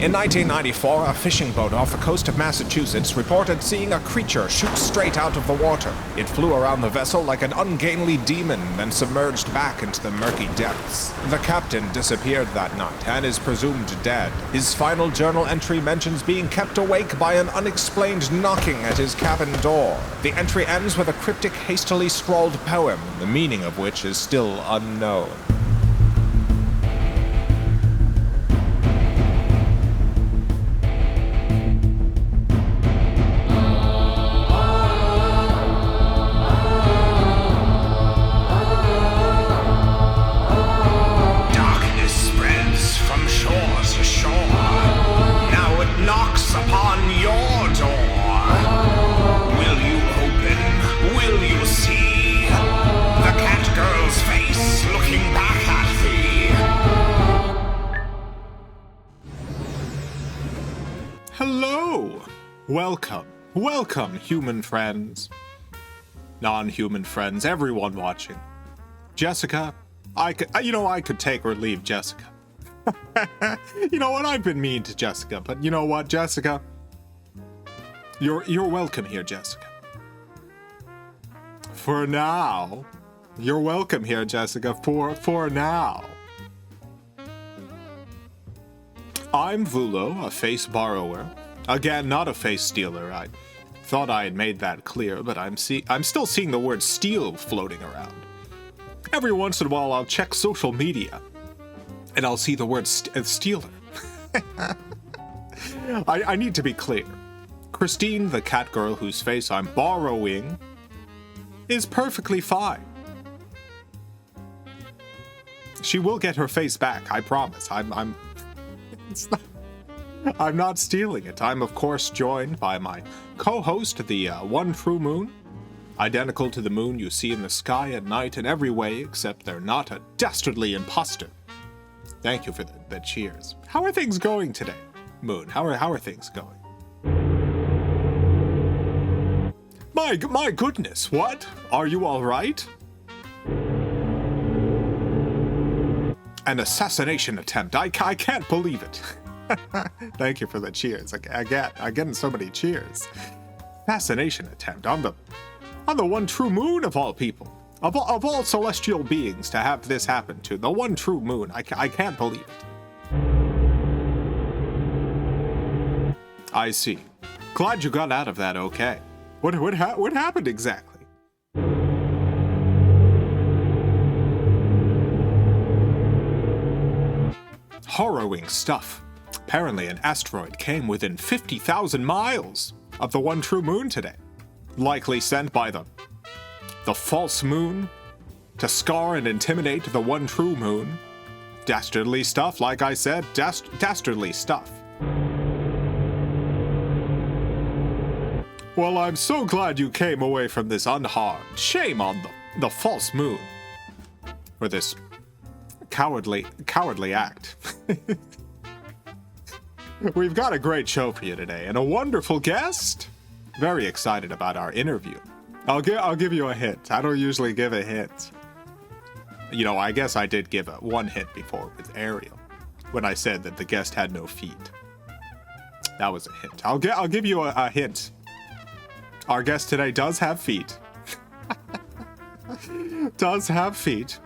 In 1994, a fishing boat off the coast of Massachusetts reported seeing a creature shoot straight out of the water. It flew around the vessel like an ungainly demon, then submerged back into the murky depths. The captain disappeared that night and is presumed dead. His final journal entry mentions being kept awake by an unexplained knocking at his cabin door. The entry ends with a cryptic, hastily scrawled poem, the meaning of which is still unknown. Hello! Welcome, human friends. Non-human friends, everyone watching. Jessica, I could take or leave Jessica. You know what, I've been mean to Jessica, but you know what, Jessica? You're welcome here, Jessica. For now. You're welcome here, Jessica, for now. I'm Vulo, a face borrower. Again, not a face stealer. I thought I had made that clear, but I'm still seeing the word steal floating around. Every once in a while, I'll check social media, and I'll see the word stealer. I need to be clear. Christine, the cat girl whose face I'm borrowing, is perfectly fine. She will get her face back, I promise. I'm not stealing it. I'm, of course, joined by my co-host, the one true moon, identical to the moon you see in the sky at night in every way, except they're not a dastardly imposter. Thank you for the cheers. How are things going today, Moon? How are things going? My goodness, what? Are you all right? An assassination attempt. I can't believe it. Thank you for the cheers. I'm getting so many cheers. Assassination attempt on the one true moon of all people. Of all celestial beings to have this happen to. The one true moon. I can't believe it. I see. Glad you got out of that okay. What happened exactly? Harrowing stuff. Apparently an asteroid came within 50,000 miles of the one true moon today. Likely sent by the false moon to scar and intimidate the one true moon. Dastardly stuff, like I said, dastardly stuff. Well, I'm so glad you came away from this unharmed. Shame on the false moon for this cowardly act. We've got a great show for you today and a wonderful guest. Very excited about our interview. I'll give you a hint. I don't usually give a hint. You know, I guess I did give one hint before with Ariel when I said that the guest had no feet. That was a hint. I'll give you a hint. Our guest today does have feet. Does have feet.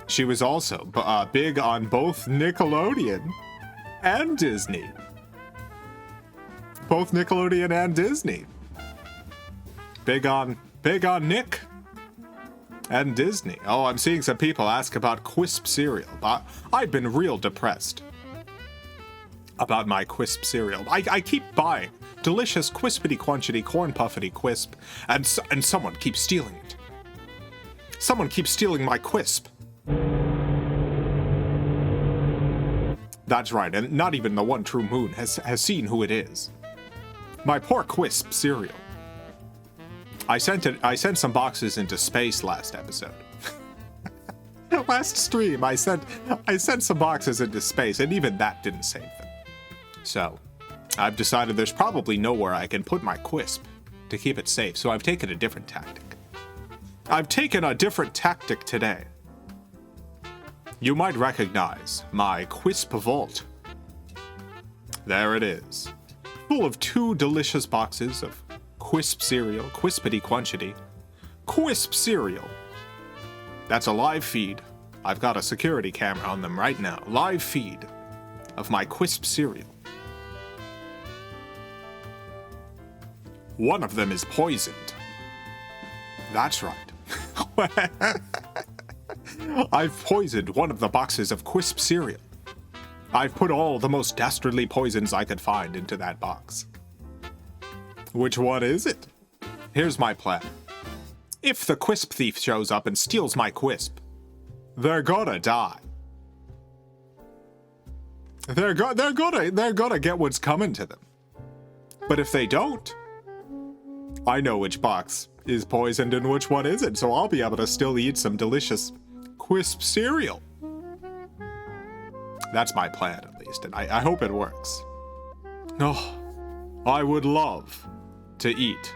She was also big on both Nickelodeon and Disney. Both Nickelodeon and Disney. Big on Nick and Disney. Oh, I'm seeing some people ask about Quisp cereal. I've been real depressed about my Quisp cereal. I keep buying delicious Quispity Quanchity Corn Puffity Quisp, and someone keeps stealing it. Someone keeps stealing my Quisp. That's right, and not even the one true moon has seen who it is. My poor Quisp cereal. I sent some boxes into space last episode. Last stream, I sent some boxes into space, and even that didn't save them. So, I've decided there's probably nowhere I can put my Quisp to keep it safe, so I've taken a different tactic. I've taken a different tactic today. You might recognize my Quisp Vault. There it is. Full of 2 delicious boxes of Quisp cereal, Quispity Quanchity. Quisp cereal. That's a live feed. I've got a security camera on them right now. Live feed of my Quisp cereal. One of them is poisoned. That's right. I've poisoned one of the boxes of Quisp cereal. I've put all the most dastardly poisons I could find into that box. Which one is it? Here's my plan. If the Quisp thief shows up and steals my Quisp, they're gonna die. They're gonna get what's coming to them. But if they don't, I know which box is poisoned and which one isn't, so I'll be able to still eat some delicious Quisp cereal. That's my plan, at least, and I hope it works. Oh, I would love to eat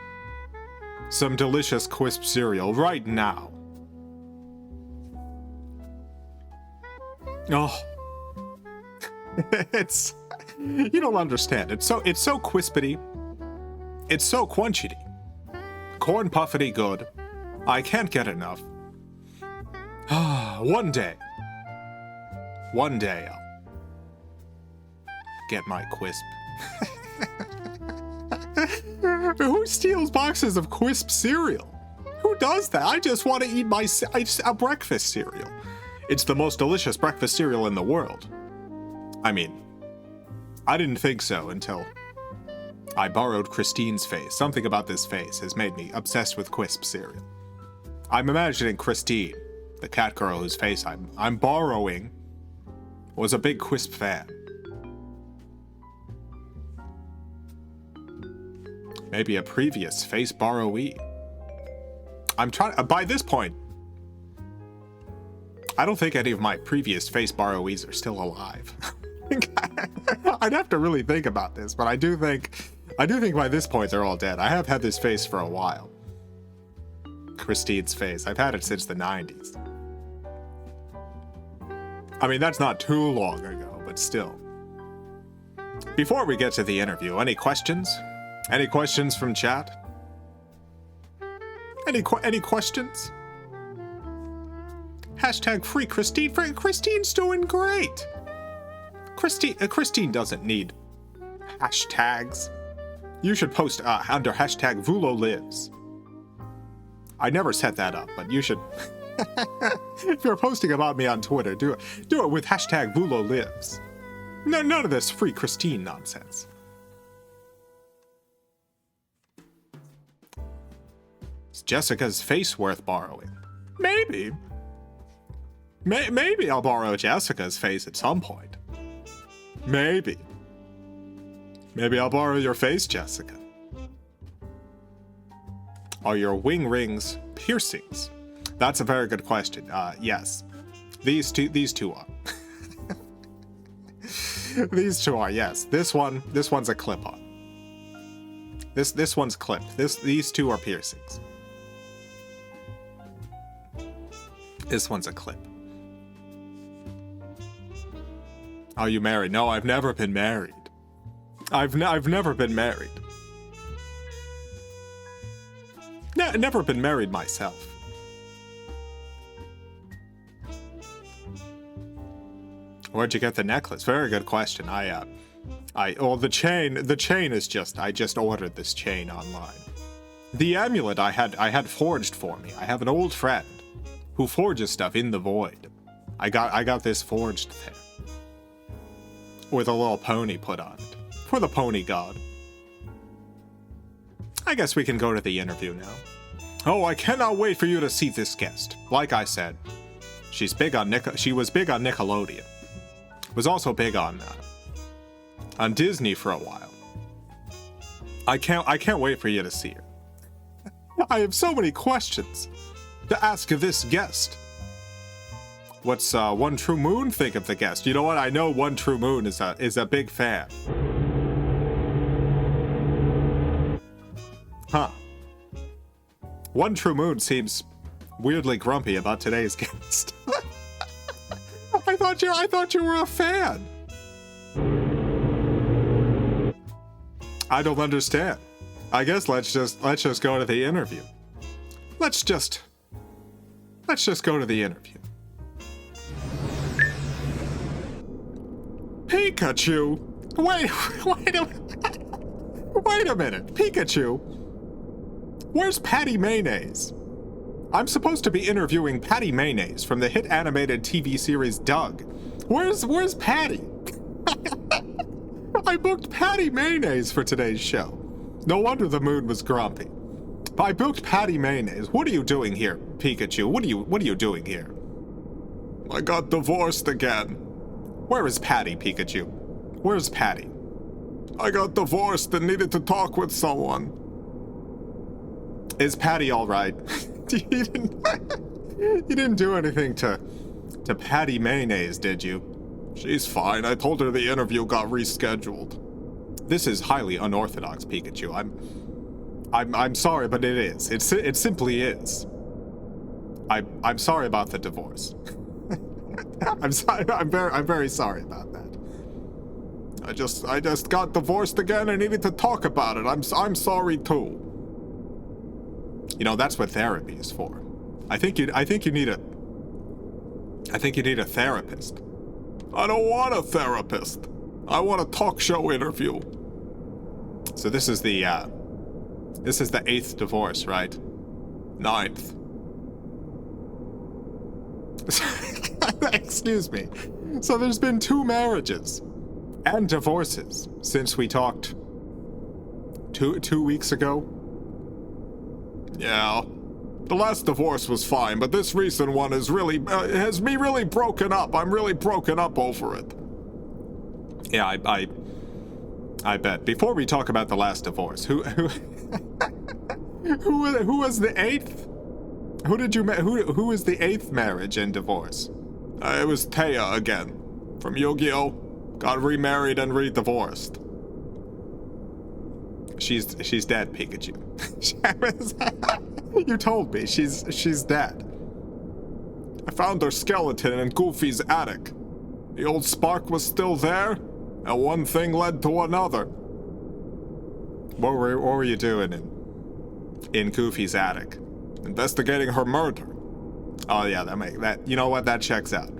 some delicious Quisp cereal right now. Oh, it's, you don't understand. It's so quispity. It's so quanchity. Corn puffity good. I can't get enough. One day I'll get my Quisp. Who steals boxes of Quisp cereal? Who does that? I just want to eat a breakfast cereal. It's the most delicious breakfast cereal in the world. I mean, I didn't think so until I borrowed Christine's face. Something about this face has made me obsessed with Quisp cereal. I'm imagining Christine, the cat girl whose face I'm borrowing, was a big Quisp fan. Maybe a previous face borrowee. I'm trying. By this point, I don't think any of my previous face borrowees are still alive. I'd have to really think about this, but I do think by this point they're all dead. I have had this face for a while. Christine's face. I've had it since the 90s. I mean, that's not too long ago, but still. Before we get to the interview, any questions? Any questions from chat? Any questions? Hashtag free Christine. Christine's doing great. Christine doesn't need hashtags. You should post under hashtag Vulo lives. I never set that up, but you should. If you're posting about me on Twitter, do it with hashtag Vulo lives. No, none of this free Christine nonsense. Is Jessica's face worth borrowing? Maybe. Maybe I'll borrow Jessica's face at some point. Maybe. Maybe I'll borrow your face, Jessica. Are your wing rings piercings? That's a very good question. Yes. These two are. These two are, yes. This one's a clip-on. This one's clipped. These two are piercings. This one's a clip. Are you married? No, I've never been married. I've never been married. Never been married myself. Where'd you get the necklace? Very good question. The chain is I just ordered this chain online. The amulet I had forged for me. I have an old friend who forges stuff in the void. I got this forged there. With a little pony put on it. For the pony god. I guess we can go to the interview now. Oh, I cannot wait for you to see this guest. Like I said, she was big on Nickelodeon. Was also big on Disney for a while. I can't wait for you to see her. I have so many questions to ask this guest. What's One True Moon think of the guest? You know what? I know One True Moon is a big fan. Huh. One True Moon seems weirdly grumpy about today's guest. I thought you were a fan. I don't understand. I guess let's just go to the interview. Let's just go to the interview. Pikachu! Wait a minute. Pikachu! Where's Patty Mayonnaise? I'm supposed to be interviewing Patty Mayonnaise from the hit animated TV series Doug. Where's Patty? I booked Patty Mayonnaise for today's show. No wonder the mood was grumpy. I booked Patty Mayonnaise. What are you doing here, Pikachu? What are you doing here? I got divorced again. Where is Patty, Pikachu? Where's Patty? I got divorced and needed to talk with someone. Is Patty all right? You didn't do anything to Patty Mayonnaise, did you? She's fine. I told her the interview got rescheduled. This is highly unorthodox, Pikachu. I'm sorry, but it is. It simply is. I'm sorry about the divorce. I'm sorry. I'm very sorry about that. I just got divorced again. I needed to talk about it. I'm sorry too. You know, that's what therapy is for. I think you need a therapist. I don't want a therapist. I want a talk show interview. So this is the 8th divorce, right? 9th. Excuse me. So there's been 2 marriages and divorces since we talked 2 weeks ago. Yeah. The last divorce was fine, but this recent one is really has me really broken up. I'm really broken up over it. Yeah, I bet. Before we talk about the last divorce, who was the 8th? Who was the 8th marriage and divorce? It was Taya again, from Yu-Gi-Oh! Got remarried and re-divorced. She's dead, Pikachu. You told me she's dead. I found her skeleton in Goofy's attic. The old spark was still there, and one thing led to another. What were you doing in Goofy's attic? Investigating her murder. Oh yeah, that you know what, that checks out.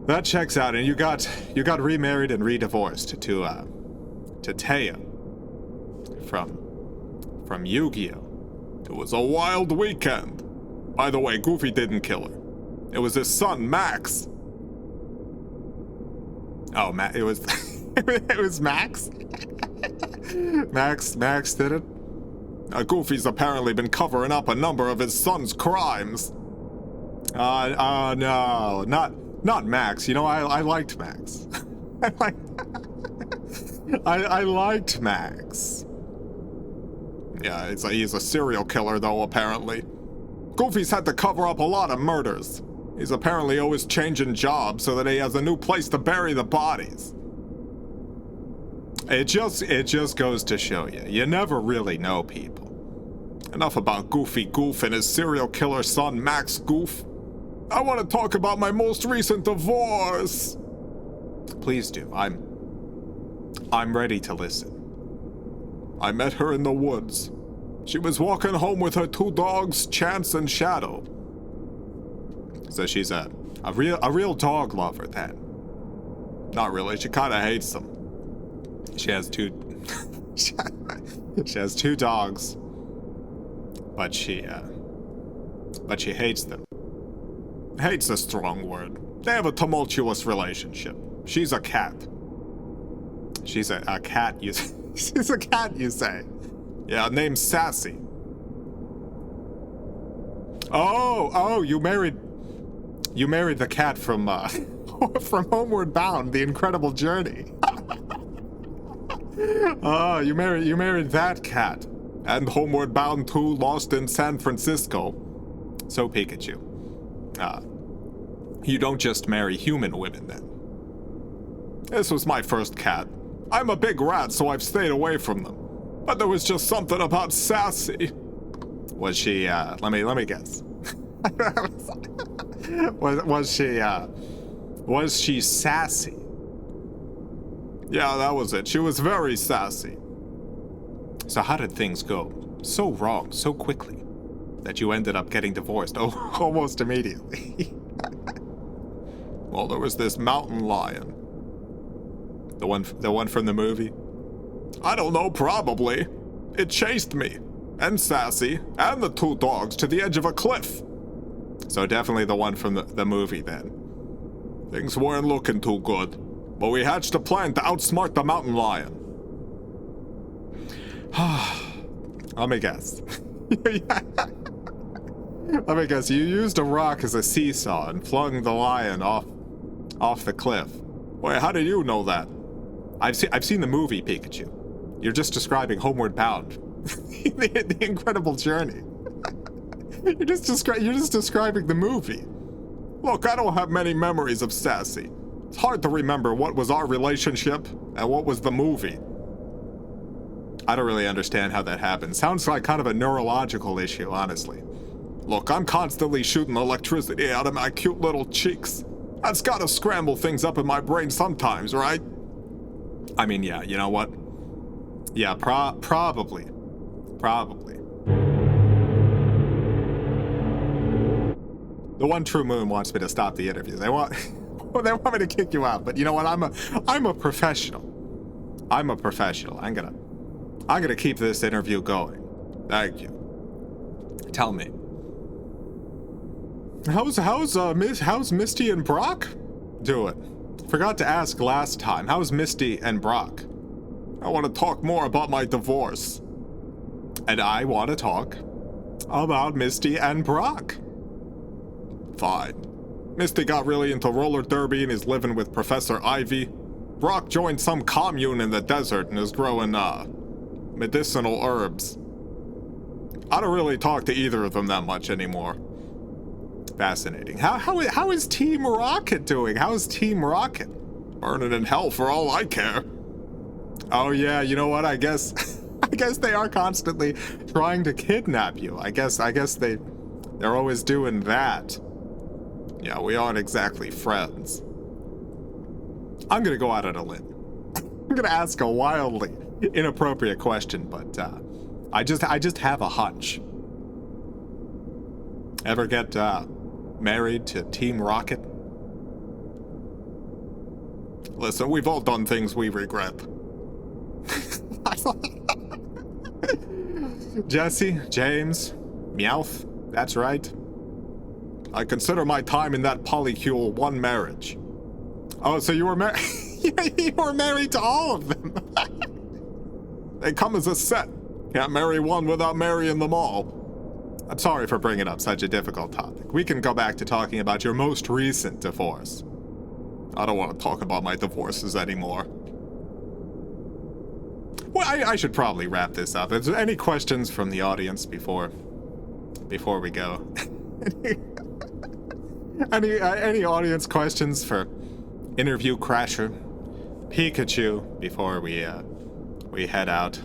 That checks out, and you got remarried and re-divorced to Taya from Yu-Gi-Oh! It was a wild weekend. By the way, Goofy didn't kill her. It was his son, Max. Oh, it was it was Max? Max did it? Goofy's apparently been covering up a number of his son's crimes. No, not Max. You know, I liked Max. I liked Max. Yeah, he's a serial killer, though, apparently. Goofy's had to cover up a lot of murders. He's apparently always changing jobs so that he has a new place to bury the bodies. It just goes to show you, you never really know people. Enough about Goofy Goof and his serial killer son, Max Goof. I want to talk about my most recent divorce. Please do. I'm ready to listen. I met her in the woods. She was walking home with her 2 dogs, Chance and Shadow. So she's a real dog lover then. Not really, she kinda hates them. She has 2 she has 2 dogs. But she hates them. Hate's a strong word. They have a tumultuous relationship. She's a cat. She's a cat, you she's a cat, you say? Yeah, named Sassy. Oh, you married the cat from from Homeward Bound, The Incredible Journey. Oh, you married that cat. And Homeward Bound 2, Lost in San Francisco. So, Pikachu. You don't just marry human women, then. This was my first cat. I'm a big rat, so I've stayed away from them. But there was just something about Sassy. Was she, let me guess. was she sassy? Yeah, that was it. She was very sassy. So how did things go? So wrong, so quickly, that you ended up getting divorced almost immediately. Well, there was this mountain lion. The one from the movie? I don't know, probably. It chased me, and Sassy, and the two dogs to the edge of a cliff. So definitely the one from the movie then. Things weren't looking too good, but we hatched a plan to outsmart the mountain lion. Let me guess. Let me guess, you used a rock as a seesaw and flung the lion off the cliff. Wait, how did you know that? I've seen the movie, Pikachu. You're just describing Homeward Bound. the incredible journey. You're just describing the movie. Look, I don't have many memories of Sassy. It's hard to remember what was our relationship and what was the movie. I don't really understand how that happened. Sounds like kind of a neurological issue, honestly. Look, I'm constantly shooting electricity out of my cute little cheeks. That's gotta scramble things up in my brain sometimes, right? I mean, yeah, you know what? Yeah, probably. The One True Moon wants me to stop the interview. They want me to kick you out, but you know what? I'm a professional. I'm gonna keep this interview going. Thank you. Tell me. How's Misty and Brock doing? Forgot to ask last time. How's Misty and Brock? I want to talk more about my divorce. And I want to talk about Misty and Brock. Fine. Misty got really into roller derby and is living with Professor Ivy. Brock joined some commune in the desert and is growing, medicinal herbs. I don't really talk to either of them that much anymore. Fascinating. How is Team Rocket doing? How's Team Rocket? Burning in hell for all I care. Oh yeah, you know what? I guess they are constantly trying to kidnap you. I guess they're always doing that. Yeah, we aren't exactly friends. I'm gonna go out on a limb. I'm gonna ask a wildly inappropriate question, but I just have a hunch. Ever get married to Team Rocket? Listen, we've all done things we regret. Jesse, James, Meowth, that's right. I consider my time in that polycule one marriage. Oh, so you were married? You were married to all of them. They come as a set. Can't marry one without marrying them all. I'm sorry for bringing up such a difficult topic. We can go back to talking about your most recent divorce. I don't want to talk about my divorces anymore. Well, I should probably wrap this up. Is there any questions from the audience before we go? Any audience questions for interview crasher Pikachu before we head out?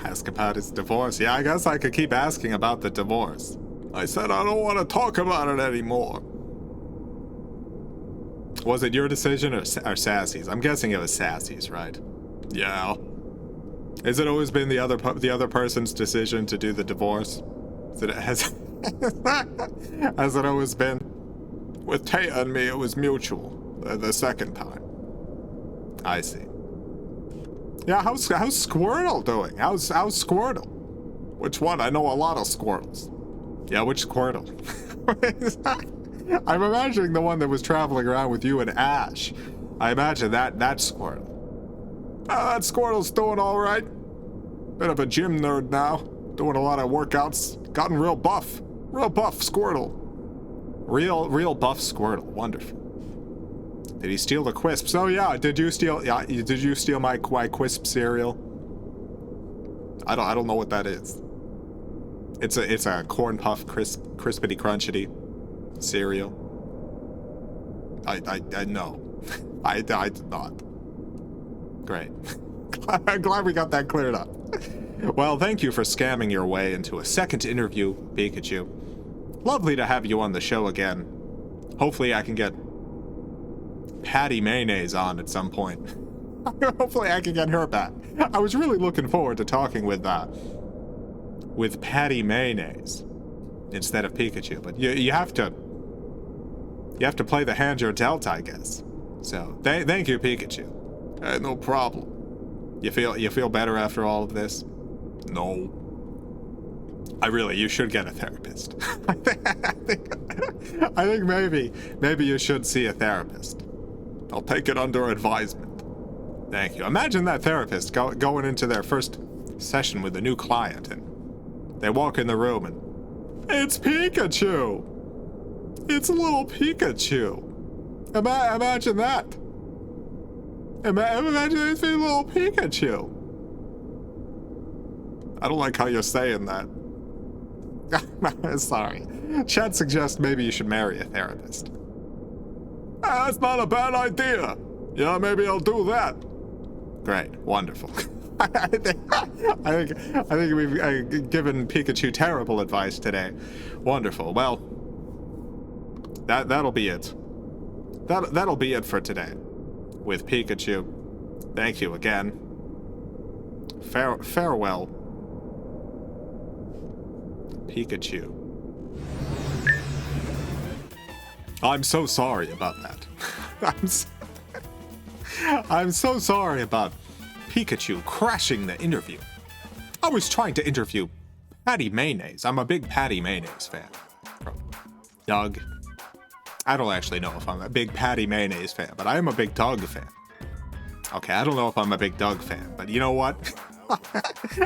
Ask about his divorce. Yeah, I guess I could keep asking about the divorce. I said I don't want to talk about it anymore. Was it your decision or Sassy's? I'm guessing it was Sassy's, right? Yeah. Has it always been the other person's decision to do the divorce? Has it always been? With Taya and me, it was mutual. The second time. I see. Yeah, how's Squirtle doing? How's Squirtle? Which one? I know a lot of Squirtles. Yeah, which Squirtle? I'm imagining the one that was traveling around with you and Ash. I imagine that Squirtle. That Squirtle's doing all right. Bit of a gym nerd now. Doing a lot of workouts. Gotten real buff. Real buff Squirtle. Real buff Squirtle. Wonderful. Did he steal the Quisps? Oh yeah, did you steal my Quisp cereal? I don't know what that is. It's a corn puff crispity crunchity cereal. I know. I did not. Great. I'm glad we got that cleared up. Well, thank you for scamming your way into a second interview, Pikachu. Lovely to have you on the show again. Hopefully I can get Patty Mayonnaise on at some point. Hopefully I can get her back. I was really looking forward to talking with Patty Mayonnaise instead of Pikachu, but you have to play the hand you're dealt, I guess. So thank you, Pikachu. No problem. You feel better after all of this? No. You should get a therapist. I think maybe you should see a therapist. I'll take it under advisement. Thank you. Imagine that therapist going into their first session with a new client, and they walk in the room and it's Pikachu. It's a little Pikachu. Imagine that. Imagine it's a little Pikachu. I don't like how you're saying that. Sorry. Chat suggests maybe you should marry a therapist. That's not a bad idea. Yeah, maybe I'll do that. Great. Wonderful. I think we've given Pikachu terrible advice today. Wonderful. Well, that'll be it. That'll be it for today with Pikachu. Thank you again. Farewell, Pikachu. I'm so sorry about that. I'm so sorry about Pikachu crashing the interview. I was trying to interview Patty Mayonnaise. I'm a big Patty Mayonnaise fan. From Doug. I don't actually know if I'm a big Patty Mayonnaise fan, but I am a big Doug fan. Okay, I don't know if I'm a big Doug fan, but you know what?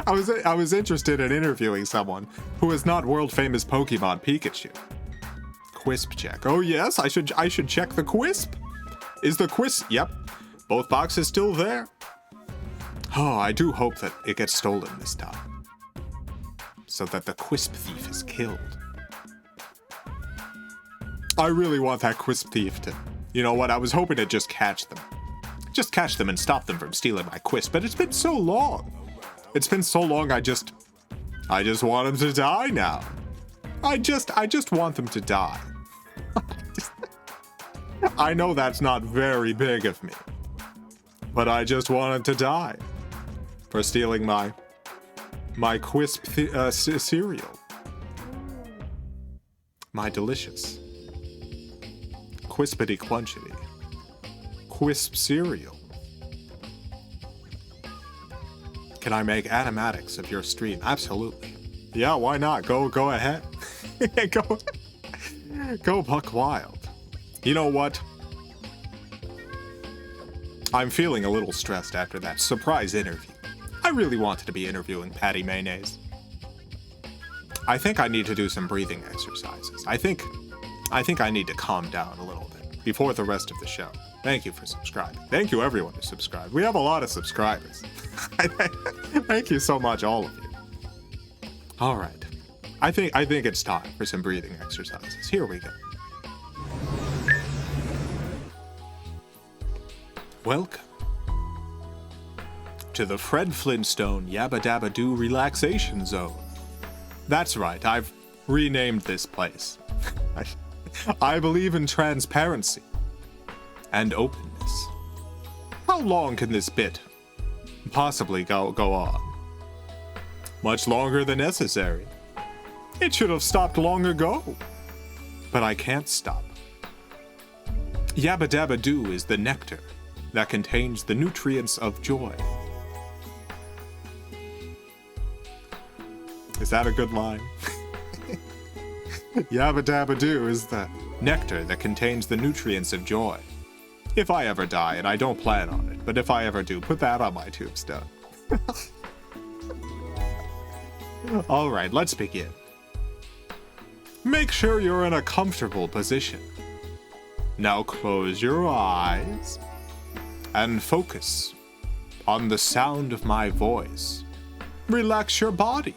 I was interested in interviewing someone who is not world famous Pokemon Pikachu. Quisp check. Oh yes, I should check the Quisp. Is the Quisp? Yep. Both boxes still there. Oh, I do hope that it gets stolen this time, so that the Quisp thief is killed. I really want that Quisp thief to... You know what? I was hoping to just catch them. Just catch them and stop them from stealing my Quisp, but it's been so long. It's been so long, I just want them to die now. I just want them to die. I know that's not very big of me, but I just want them to die for stealing my Quisp cereal. My delicious Quispity Clunchity Quisp cereal. Can I make animatics of your stream? Absolutely. Yeah, why not? Go ahead. Go buck wild. You know what? I'm feeling a little stressed after that surprise interview. I really wanted to be interviewing Patty Mayonnaise. I think I need to do some breathing exercises. I think I need to calm down a little bit before the rest of the show. Thank you for subscribing. Thank you everyone who subscribed. We have a lot of subscribers. Thank you so much, all of you. All right. I think it's time for some breathing exercises. Here we go. Welcome to the Fred Flintstone Yabba Dabba Doo Relaxation Zone. That's right, I've renamed this place. I believe in transparency and openness. How long can this bit possibly go on? Much longer than necessary. It should have stopped long ago. But I can't stop. Yabba Dabba Doo is the nectar that contains the nutrients of joy. Is that a good line? Yabba Dabba Doo is the nectar that contains the nutrients of joy. If I ever die, and I don't plan on it, but if I ever do, put that on my tombstone. All right, let's begin. Make sure you're in a comfortable position. Now close your eyes and focus on the sound of my voice. Relax your body.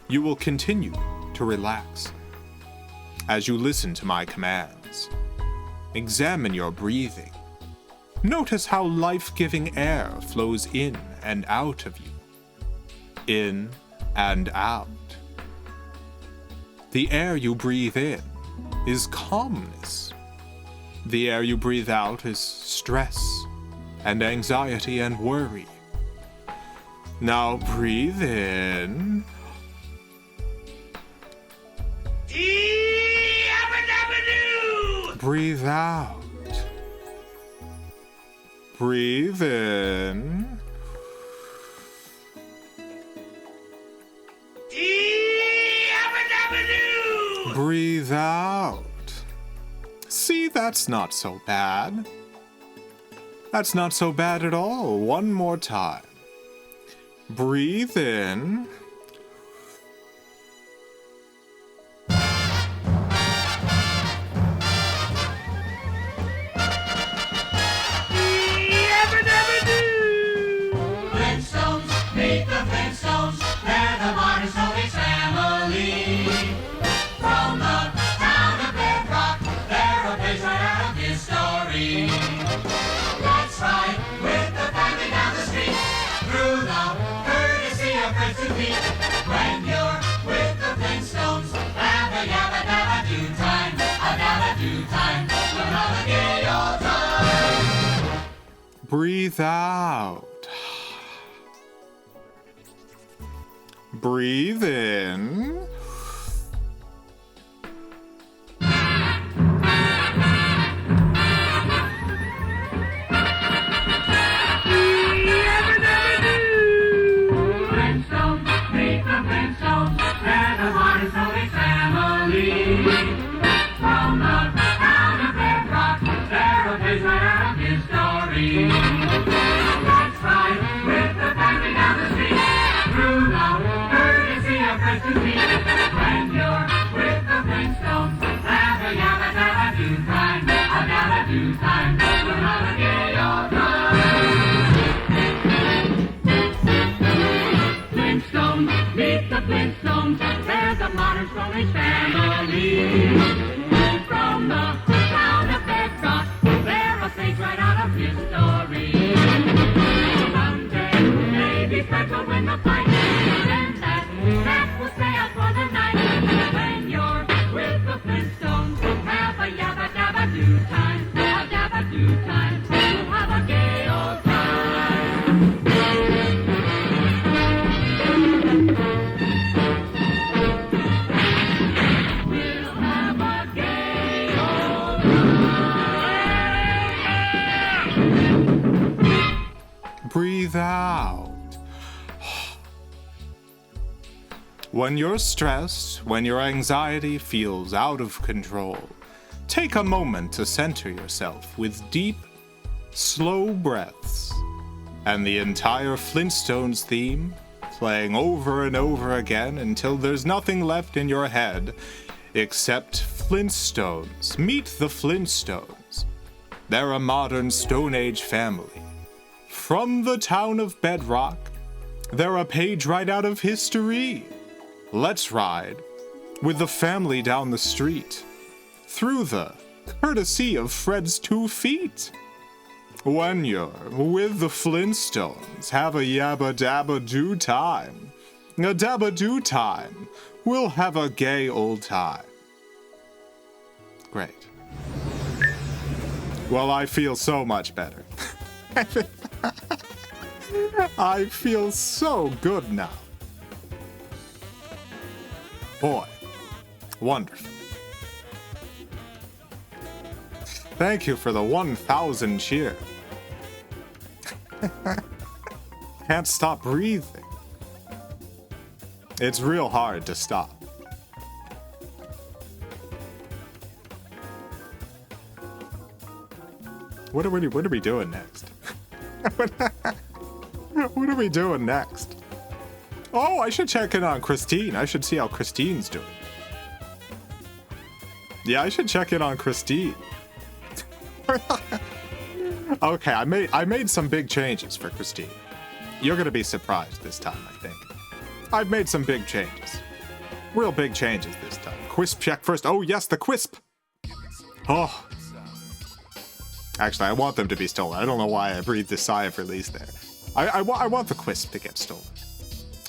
You will continue to relax as you listen to my commands. Examine your breathing. Notice how life-giving air flows in and out of you. In and out. The air you breathe in is calmness. The air you breathe out is stress and anxiety and worry. Now breathe in. Breathe out. Breathe in. Breathe out. See, that's not so bad. That's not so bad at all. One more time. Breathe in. When you're with the Flintstones, have a yabba dabba do time, a dabba do time, we'll have a gay old time. Breathe out. Breathe in. Flintstones, they're the modern Stone Age family. From the town of Bedrock, they're a page right out of history. Someday, maybe special when the fight ends, and that will stay out for the night. When you're with the Flintstones, have a yabba dabba do time, a dabba do time, we'll have a gay old time. Breathe out. When you're stressed, when your anxiety feels out of control, take a moment to center yourself with deep, slow breaths, and the entire Flintstones theme playing over and over again until there's nothing left in your head except Flintstones. Meet the Flintstones. They're a modern Stone Age family. From the town of Bedrock, they're a page right out of history. Let's ride with the family down the street, through the courtesy of Fred's 2 feet. When you're with the Flintstones, have a yabba dabba do time. A dabba do time. We'll have a gay old time. Great. Well, I feel so much better. I feel so good now. Boy, wonderful. Thank you for the 1,000 cheer. Can't stop breathing. It's real hard to stop. What are we doing next? What are we doing next? Oh, I should check in on Christine. I should see how Christine's doing. Yeah, I should check in on Christine. Okay, I made some big changes for Christine. You're gonna be surprised this time, I think. I've made some big changes. Real big changes this time. Quisp check first. Oh yes, the Quisp! Oh. Actually, I want them to be stolen. I don't know why I breathed a sigh of release there. I want the Quisp to get stolen.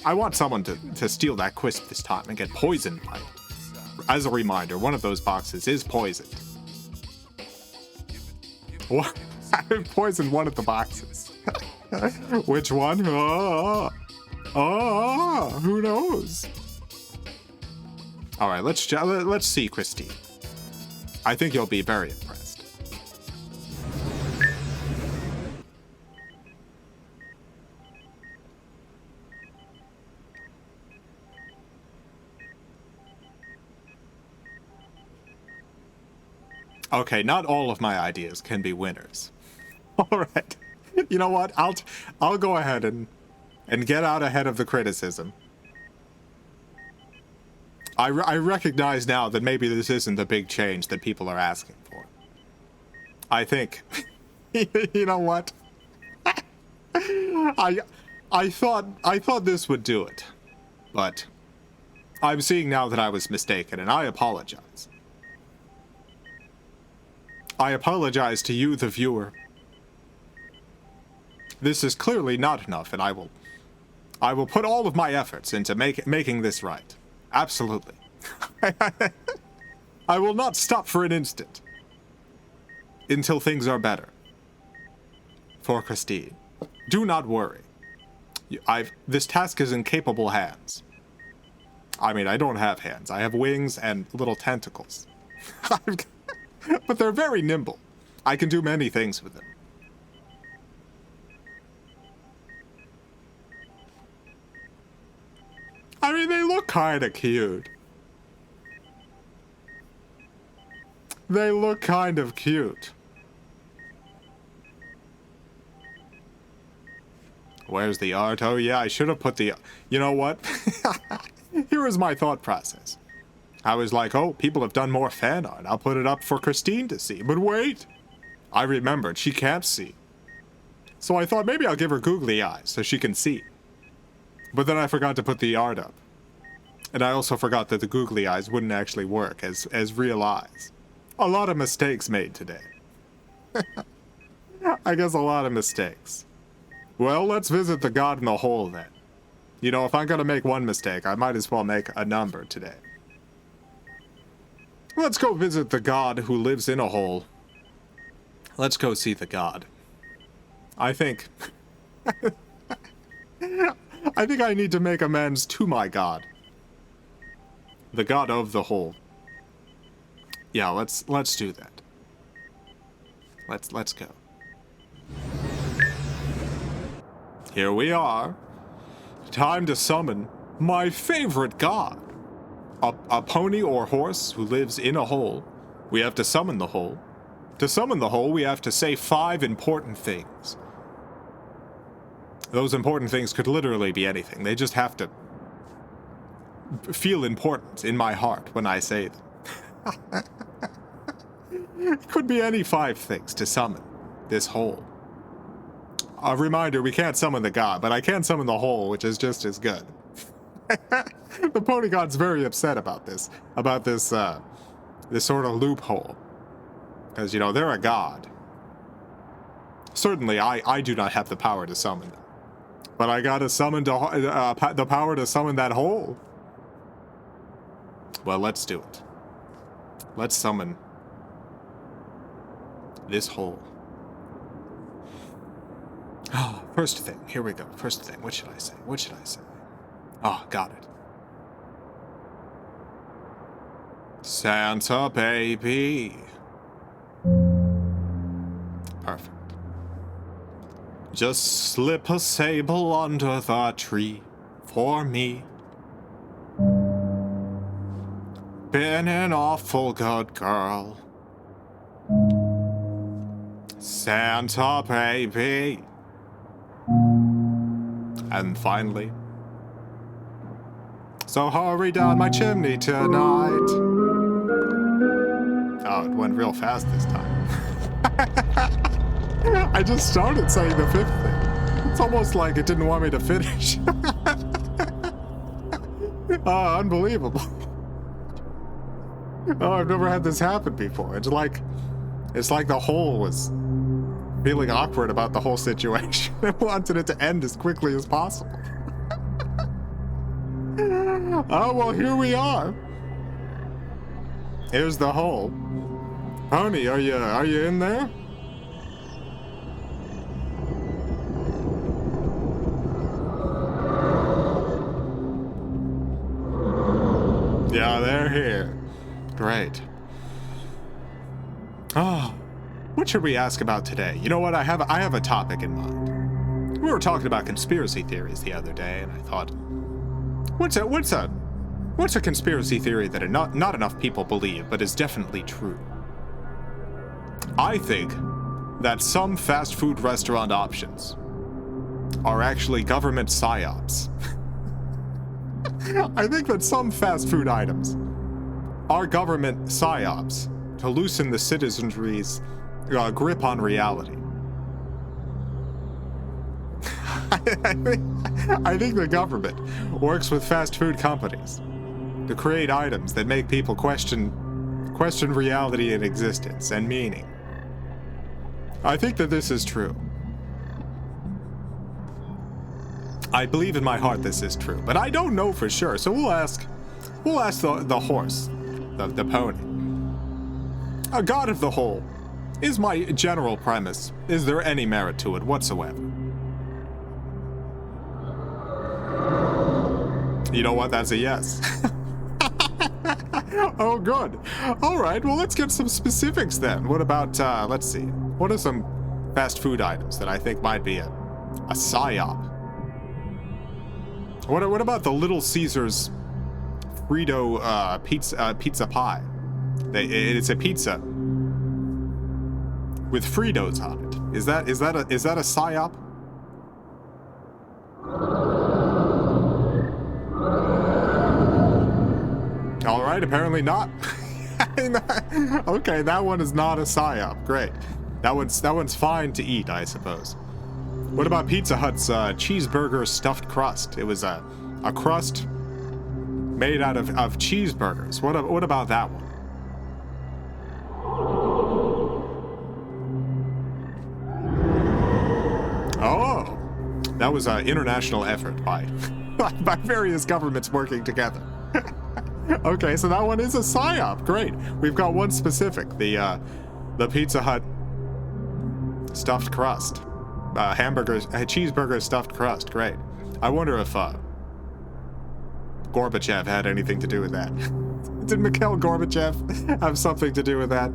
I want someone to steal that Quisp this time and get poisoned by it. As a reminder, one of those boxes is poisoned. What? I poisoned one of the boxes. Which one? Who knows? All right, let's see, Christine. I think you'll be very impressed. Okay, not all of my ideas can be winners. All right. You know what? I'll go ahead and get out ahead of the criticism. I recognize now that maybe this isn't the big change that people are asking for. I think, you know what? I thought this would do it, but I'm seeing now that I was mistaken, and I apologize. I apologize to you, the viewer. This is clearly not enough, and I will put all of my efforts into making this right. Absolutely. I will not stop for an instant until things are better. For Christine, do not worry. This task is in capable hands. I mean, I don't have hands. I have wings and little tentacles. But they're very nimble. I can do many things with them. I mean, they look kind of cute. They look kind of cute. Where's the art? Oh yeah, I should have put the... You know what? Here is my thought process. I was like, oh, people have done more fan art. I'll put it up for Christine to see. But wait. I remembered she can't see. So I thought maybe I'll give her googly eyes so she can see. But then I forgot to put the art up. And I also forgot that the googly eyes wouldn't actually work as real eyes. A lot of mistakes made today. I guess a lot of mistakes. Well, let's visit the god in the hole then. You know, if I'm gonna make one mistake, I might as well make a number today. Let's go visit the god who lives in a hole. Let's go see the god. I think I need to make amends to my god. The god of the hole. Yeah, let's do that. Let's go. Here we are. Time to summon my favorite god. A pony or horse who lives in a hole. We have to summon the hole. To summon the hole, we have to say 5 important things. Those important things could literally be anything. They just have to feel important in my heart when I say them. It could be any 5 things to summon this hole. A reminder, we can't summon the god, but I can summon the hole, which is just as good. The pony god's very upset about this sort of loophole. Because, you know, they're a god. Certainly, I do not have the power to summon them. But I gotta summon the power to summon that hole. Well, let's do it. Let's summon this hole. Oh, first thing. Here we go. First thing. What should I say? What should I say? Oh, got it. Santa baby. Perfect. Just slip a sable under the tree for me. Been an awful good girl. Santa baby. And finally, so hurry down my chimney tonight. Oh, it went real fast this time. I just started saying the 5th thing. It's almost like it didn't want me to finish. Unbelievable. Oh, I've never had this happen before. It's like the hole was feeling awkward about the whole situation. I wanted it to end as quickly as possible. Oh, well, here we are. Here's the hole. Pony, are you in there? Yeah, they're here. Great. Oh, what should we ask about today? You know what? I have a topic in mind. We were talking about conspiracy theories the other day, and I thought, what's a conspiracy theory that not enough people believe, but is definitely true? I think that some fast food restaurant options are actually government psyops. I think that some fast food items are government psyops to loosen the citizenry's grip on reality. I think the government works with fast food companies to create items that make people question reality and existence and meaning. I think that this is true. I believe in my heart this is true, but I don't know for sure, so we'll ask the horse, the pony. A god of the whole is my general premise. Is there any merit to it whatsoever? You know what? That's a yes. Oh, good. All right, well, let's get some specifics then. What about, let's see. What are some fast food items that I think might be a psyop? What about the Little Caesars Frito pizza pie? It's a pizza with Fritos on it. Is that a psyop? All right, apparently not. Okay, that one is not a psyop. Great. That one's fine to eat, I suppose. What about Pizza Hut's cheeseburger stuffed crust? It was a crust made out of cheeseburgers. What about that one? Oh, that was an international effort by various governments working together. Okay, so that one is a psyop. Great. We've got one specific, the Pizza Hut stuffed crust. Cheeseburger stuffed crust. Great. I wonder if Gorbachev had anything to do with that. Did Mikhail Gorbachev have something to do with that?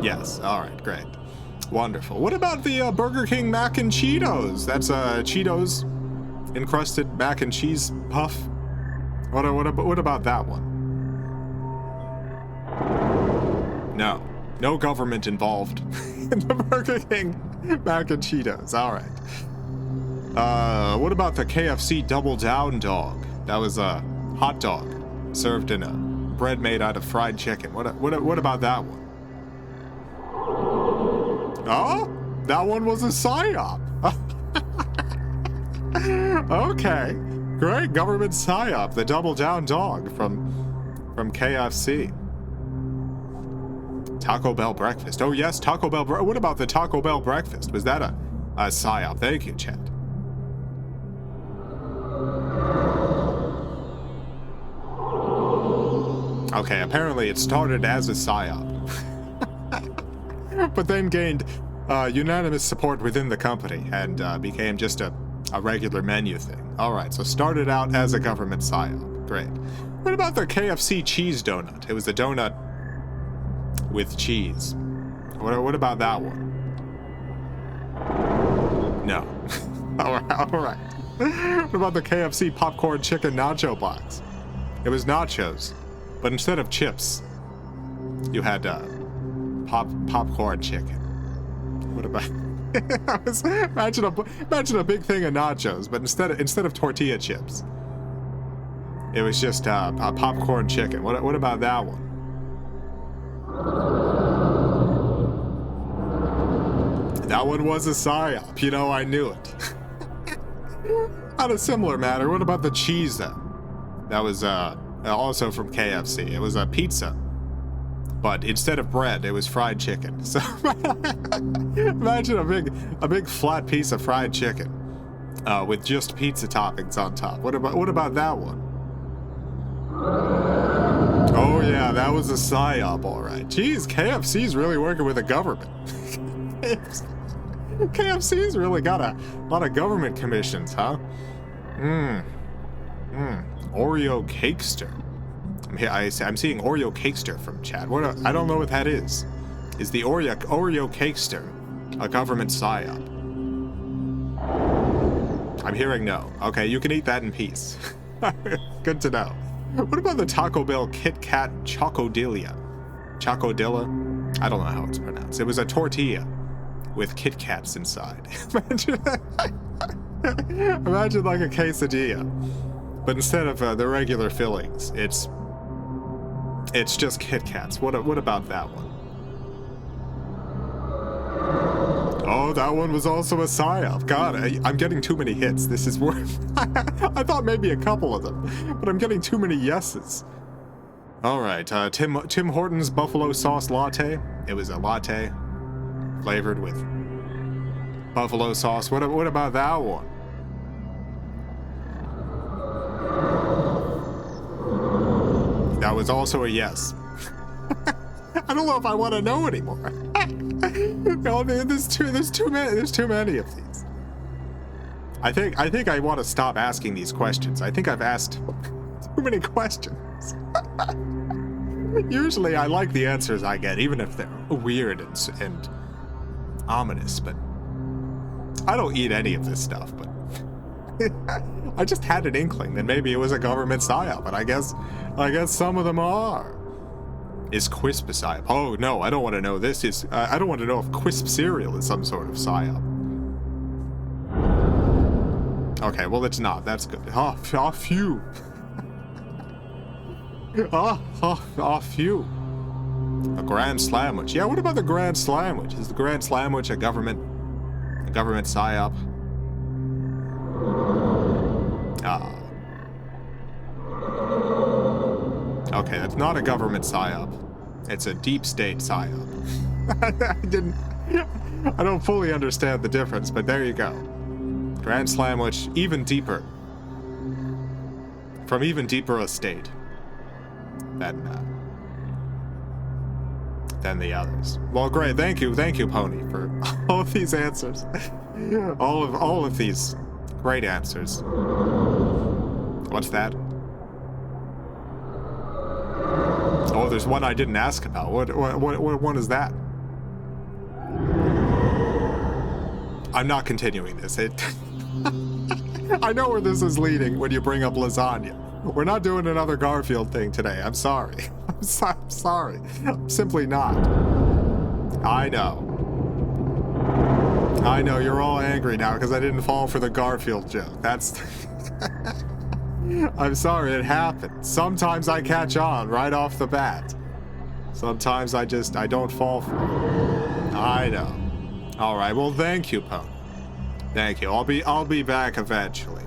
Yes. All right. Great. Wonderful. What about the Burger King mac and Cheetos? That's Cheetos encrusted mac and cheese puff. What about that one? No government involved in the Burger King mac and Cheetos. All right. What about the KFC Double Down dog? That was a hot dog served in a bread made out of fried chicken. What about that one? Oh, that one was a psyop. Okay, great. Government psyop, the Double Down dog from KFC. Taco Bell breakfast. Oh yes, Taco Bell. What about the Taco Bell breakfast? Was that a psyop? Thank you, chat. Okay, apparently it started as a psyop, but then gained unanimous support within the company and became just a regular menu thing. All right, so started out as a government psyop. Great. What about the KFC cheese donut? It was a donut with cheese. What about that one? No. All right. What about the KFC popcorn chicken nacho box? It was nachos, but instead of chips, you had popcorn chicken. What about? Imagine a big thing of nachos, but instead of tortilla chips, it was just popcorn chicken. What about that one? That one was a psyop. You know, I knew it. On a similar matter, what about the cheese then? That was also from KFC. It was a pizza, but instead of bread, it was fried chicken. So imagine a big flat piece of fried chicken with just pizza toppings on top. What about that one? Oh yeah, that was a psyop, all right. Jeez, KFC's really working with the government. KFC's really got a lot of government commissions, huh? Oreo Cakester. I'm seeing Oreo Cakester from chat. I don't know what that is. Is the Oreo Cakester a government psyop? I'm hearing no. Okay, you can eat that in peace. Good to know. What about the Taco Bell Kit Kat Chocodilla? Chocodilla? I don't know how it's pronounced. It was a tortilla with Kit Kats inside. Imagine like a quesadilla, but instead of the regular fillings, it's just Kit Kats. What about that one? Oh, that one was also a psyop. God, I'm getting too many hits. This is worth. I thought maybe a couple of them, but I'm getting too many yeses. All right, Tim Hortons buffalo sauce latte. It was a latte flavored with buffalo sauce. What about that one? That was also a yes. I don't know if I want to know anymore. No, there's too many of these. I think I want to stop asking these questions. I think I've asked too many questions. Usually I like the answers I get, even if they're weird and ominous, but I don't eat any of this stuff, but I just had an inkling that maybe it was a government psyop, but I guess some of them are. Is Quisp a psyop? Oh no, I don't want to know this. I don't want to know if Quisp cereal is some sort of psyop. Okay, well it's not. That's good. Oh, phew. Phew. A Grand Slamwich. Yeah, what about the Grand Slamwich? Is the Grand Slamwich a government psyop? Okay, that's not a government psyop. It's a deep state psyop. I don't fully understand the difference, but there you go. Grand Slamwich, even deeper. From even deeper a state than the others. Well, great. Thank you, Pony, for all of these answers. all of these great answers. What's that? Oh, there's one I didn't ask about. What one is that? I'm not continuing this. I know where this is leading when you bring up lasagna. We're not doing another Garfield thing today. I'm sorry. I'm sorry. I'm simply not. I know. You're all angry now because I didn't fall for the Garfield joke. That's... I'm sorry, it happens. Sometimes I catch on right off the bat. Sometimes I don't fall for it. I know. All right, well, thank you, Pony. Thank you. I'll be back eventually.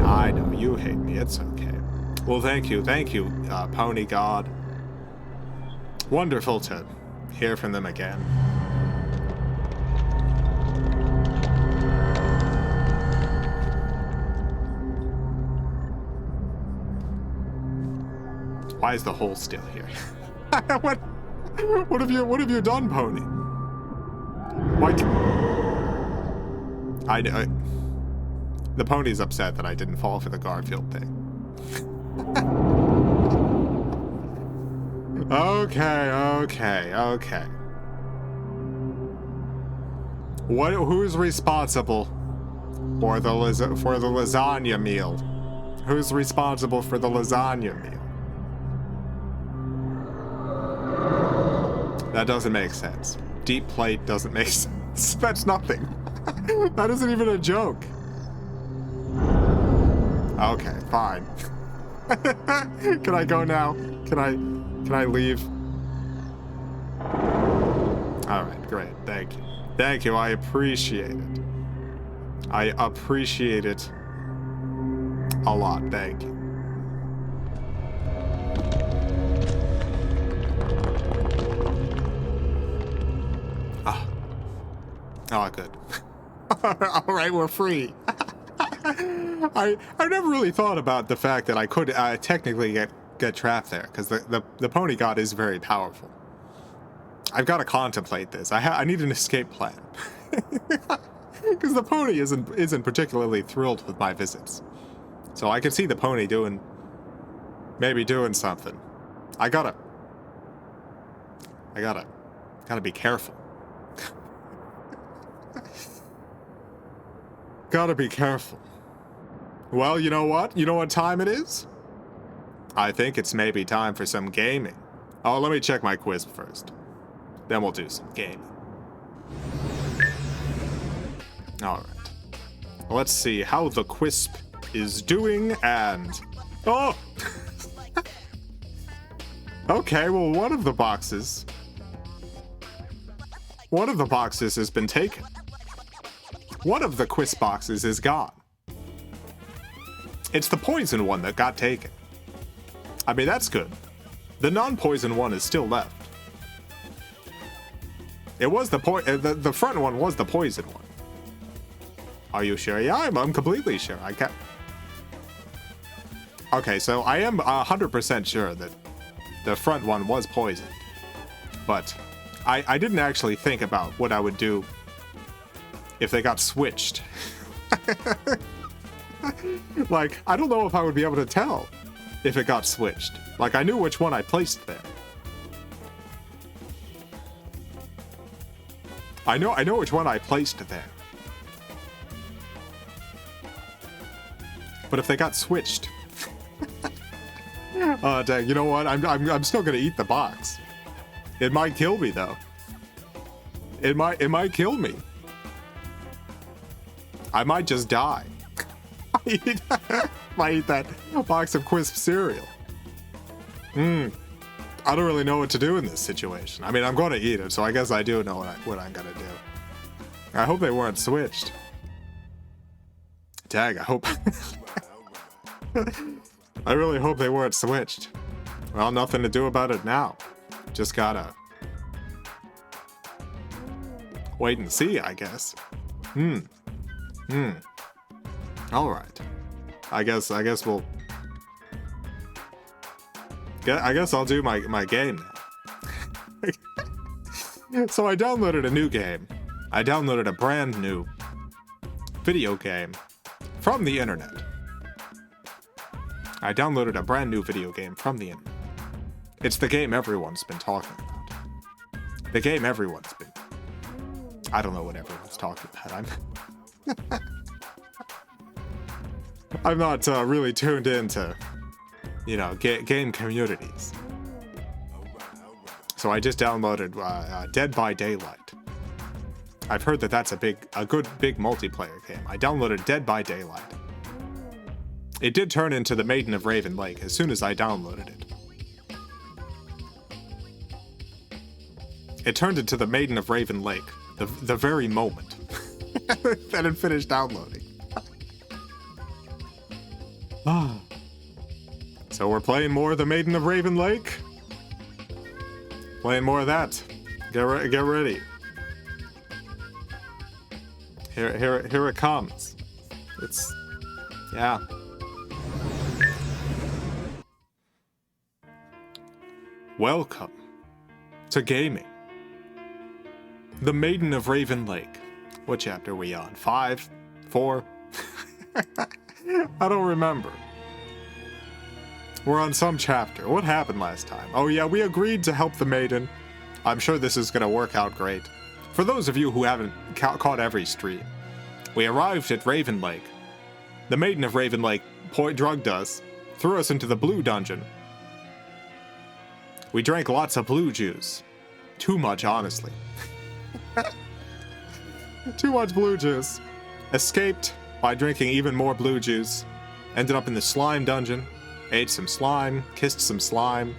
I know, you hate me. It's okay. Well, thank you, Pony God. Wonderful to hear from them again. Why is the hole still here? What have you done, Pony? What? The pony's upset that I didn't fall for the Garfield thing. Okay. Who's responsible for the lasagna meal? Who's responsible for the lasagna meal? That doesn't make sense. Deep plate doesn't make sense. That's nothing. That isn't even a joke. Okay, fine. Can I go now? Can I leave? All right, great. Thank you. Thank you. I appreciate it. I appreciate it a lot. Thank you. Oh, good. All right, we're free. I never really thought about the fact that I could technically get trapped there, because the pony god is very powerful. I've got to contemplate this. I need an escape plan. Because the pony isn't particularly thrilled with my visits. So I can see the pony maybe doing something. I gotta be careful. Gotta be careful. Well, you know what? You know what time it is? I think it's maybe time for some gaming. Oh, let me check my quiz first. Then we'll do some gaming. Alright. Let's see how the Quisp is doing, and... Oh! Okay, well, one of the boxes has been taken. One of the Quisp boxes is gone. It's the poison one that got taken. I mean, that's good. The non-poison one is still left. It was the front one was the poison one. Are you sure? Yeah, I'm completely sure. I can't... Okay, so I am 100% sure that the front one was poisoned. But I didn't actually think about what I would do if they got switched. Like, I don't know if I would be able to tell if it got switched. Like, I knew which one I placed there. I know which one I placed there. But if they got switched... Oh, dang, you know what? I'm still gonna eat the box. It might kill me, though. It might kill me. I might just die. I eat that box of Quisp cereal. I don't really know what to do in this situation. I mean, I'm going to eat it, so I guess I do know what I'm going to do. I hope they weren't switched. Dang, I hope... I really hope they weren't switched. Well, nothing to do about it now. Just gotta... wait and see, I guess. Alright. I guess we'll... I guess I'll do my game now. So I downloaded a new game. I downloaded a brand new video game from the internet. I downloaded a brand new video game from the internet. It's the game everyone's been talking about. The game everyone's been... I don't know what everyone's talking about. I'm not really tuned into, you know, game communities. So I just downloaded Dead by Daylight. I've heard that that's a good big multiplayer game. I downloaded Dead by Daylight. It did turn into the Maiden of Raven Lake as soon as I downloaded it. It turned into the Maiden of Raven Lake the very moment that it finished downloading. So we're playing more of the Maiden of Raven Lake. Playing more of that. Get ready. Here it comes. It's... yeah. Welcome to gaming. The Maiden of Raven Lake. What chapter are we on? 5? 4? I don't remember. We're on some chapter. What happened last time? Oh yeah, we agreed to help the maiden. I'm sure this is gonna work out great. For those of you who haven't caught every stream, we arrived at Raven Lake. The Maiden of Raven Lake drugged us, threw us into the blue dungeon. We drank lots of blue juice. Too much, honestly. Too much blue juice. Escaped by drinking even more blue juice. Ended up in the slime dungeon. Ate some slime. Kissed some slime.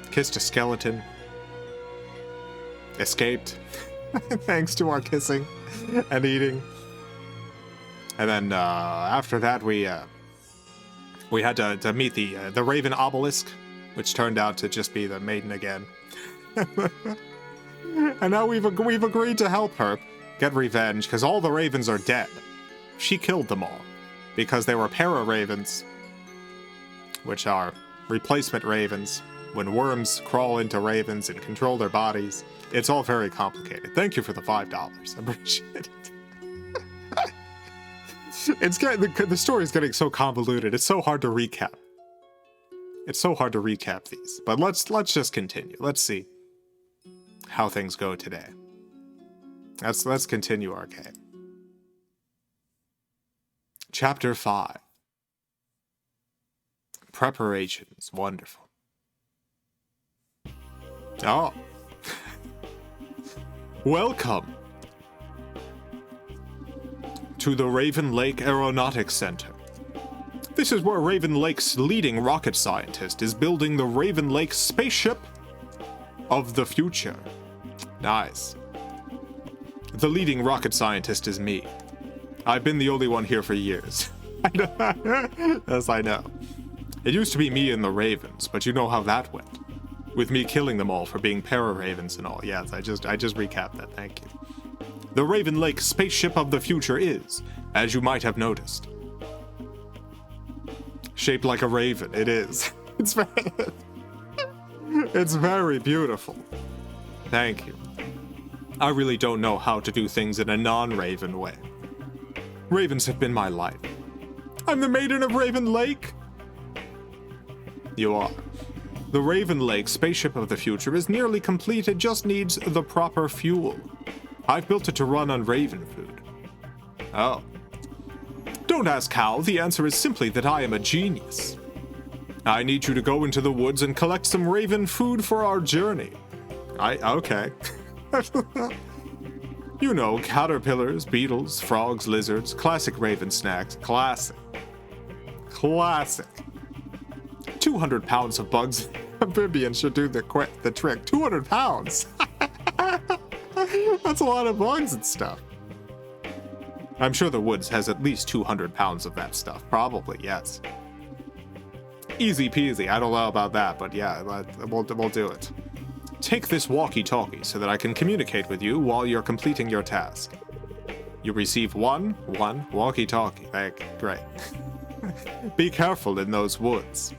Kissed a skeleton. Escaped. Thanks to our kissing and eating. And then after that we had to meet the Raven Obelisk, which turned out to just be the maiden again. And now we've agreed to help her get revenge, because all the ravens are dead. she killed them all because they were para-ravens, which are replacement ravens. When worms crawl into ravens and control their bodies, it's all very complicated. Thank you for the $5. I appreciate it. The story's getting so convoluted. It's so hard to recap. It's so hard to recap these. But let's just continue. Let's see how things go today. Let's continue our game. Chapter 5. Preparations. Wonderful. Oh. Welcome to the Raven Lake Aeronautics Center. This is where Raven Lake's leading rocket scientist is building the Raven Lake spaceship of the future. Nice. The leading rocket scientist is me. I've been the only one here for years. Yes, I know. It used to be me and the Ravens, but you know how that went. With me killing them all for being para-ravens and all. Yes, I just recapped that, thank you. The Raven Lake spaceship of the future is, as you might have noticed, shaped like a raven. It is. It's very beautiful. Thank you. I really don't know how to do things in a non-raven way. Ravens have been my life. I'm the maiden of Raven Lake. You are. The Raven Lake spaceship of the future is nearly complete. It just needs the proper fuel. I've built it to run on raven food. Oh. Don't ask how. The answer is simply that I am a genius. I need you to go into the woods and collect some raven food for our journey. Okay. You know, caterpillars, beetles, frogs, lizards, classic raven snacks. Classic. 200 pounds of bugs. Amphibians should do the trick. 200 pounds. That's a lot of bugs and stuff. I'm sure the woods has at least 200 pounds of that stuff. Probably, yes. Easy peasy. I don't know about that, but yeah, we'll do it. Take this walkie-talkie so that I can communicate with you while you're completing your task. You receive one walkie-talkie. Great. Be careful in those woods.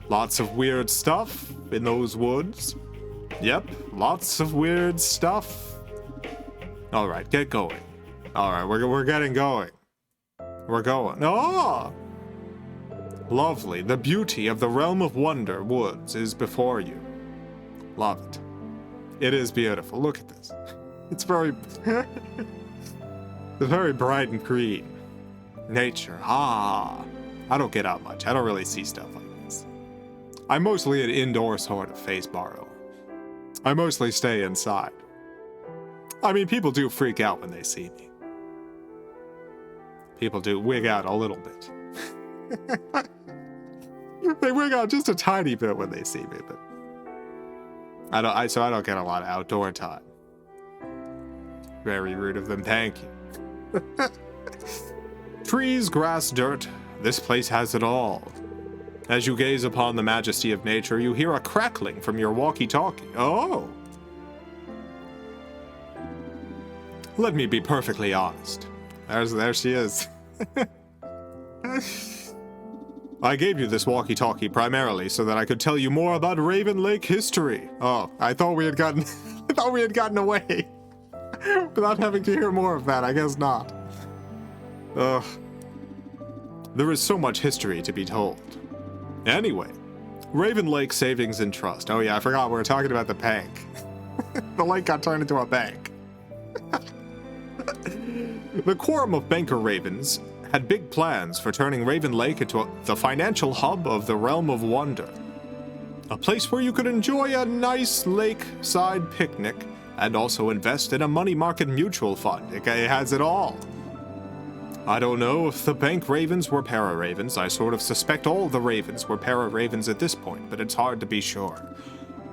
Lots of weird stuff in those woods. Yep, lots of weird stuff. All right, get going. All right, we're getting going. We're going. Oh! Lovely. The beauty of the realm of wonder woods is before you. Love it. It is beautiful. Look at this. It's very... it's very bright and green. Nature. Ah. I don't get out much. I don't really see stuff like this. I'm mostly an indoor sort of face borrower. I mostly stay inside. I mean, people do freak out when they see me. People do wig out a little bit. They wig out just a tiny bit when they see me, but I don't get a lot of outdoor time. Very rude of them, thank you. Trees, grass, dirt, this place has it all. As you gaze upon the majesty of nature, you hear a crackling from your walkie-talkie. Oh! Let me be perfectly honest. There she is. I gave you this walkie-talkie primarily so that I could tell you more about Raven Lake history. Oh, I thought we had gotten away without having to hear more of that. I guess not. Ugh. There is so much history to be told. Anyway, Raven Lake Savings and Trust. Oh yeah, I forgot we were talking about the bank. The lake got turned into a bank. The quorum of banker ravens had big plans for turning Raven Lake into the financial hub of the realm of wonder. A place where you could enjoy a nice lakeside picnic and also invest in a money market mutual fund. It has it all. I don't know if the bank ravens were para-ravens. I sort of suspect all the ravens were para-ravens at this point, but it's hard to be sure.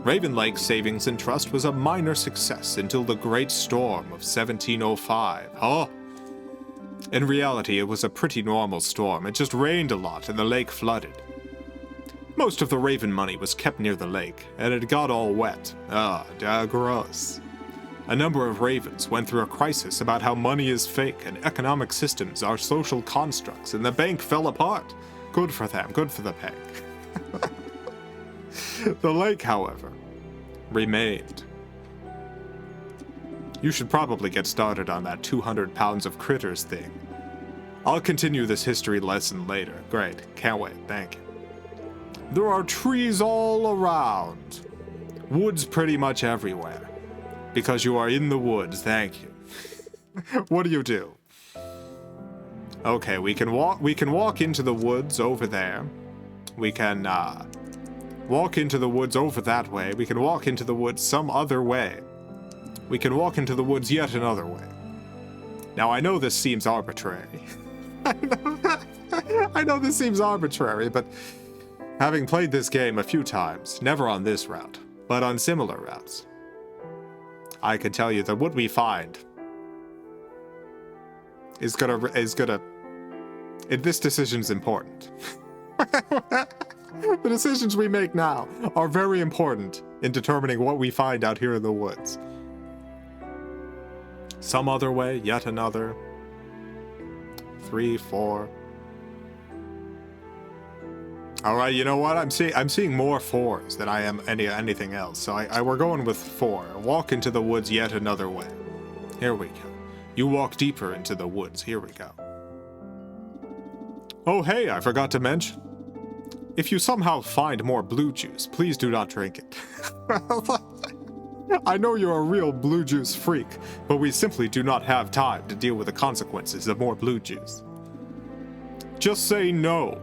Raven Lake Savings and Trust was a minor success until the Great Storm of 1705. Oh! In reality, it was a pretty normal storm. It just rained a lot and the lake flooded. Most of the raven money was kept near the lake, and it got all wet. Gross. A number of ravens went through a crisis about how money is fake and economic systems are social constructs, and the bank fell apart. Good for them, good for the bank. The lake, however, remained. You should probably get started on that 200 pounds of critters thing. I'll continue this history lesson later. Great, can't wait, thank you. There are trees all around. Woods pretty much everywhere. Because you are in the woods, thank you. What do you do? Okay, we can walk into the woods over there. We can walk into the woods over that way. We can walk into the woods some other way. We can walk into the woods yet another way. Now I know this seems arbitrary. I know this seems arbitrary, but having played this game a few times, never on this route, but on similar routes, I can tell you that what we find is gonna. This decision's important. The decisions we make now are very important in determining what we find out here in the woods. Some other way, yet another. 3, 4. All right, you know what? I'm seeing more 4s than I am anything else. So we're going with 4. Walk into the woods yet another way. Here we go. You walk deeper into the woods. Here we go. Oh, hey, I forgot to mention. If you somehow find more blue juice, please do not drink it. I know you're a real blue juice freak, but we simply do not have time to deal with the consequences of more blue juice. Just say no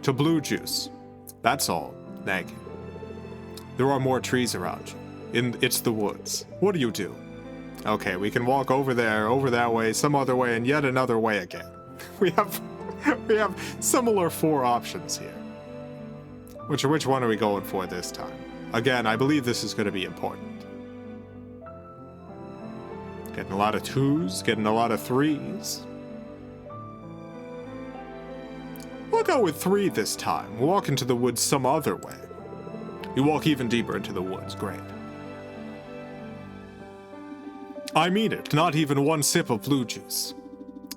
to blue juice. That's all. Thank you. There are more trees around you. It's the woods. What do you do? Okay, we can walk over there, over that way, some other way, and yet another way again. We have similar 4 options here. Which one are we going for this time? Again, I believe this is going to be important. Getting a lot of 2s, getting a lot of 3s. We'll go with 3 this time. We'll walk into the woods some other way. You walk even deeper into the woods. Great. I mean it. Not even one sip of blue juice.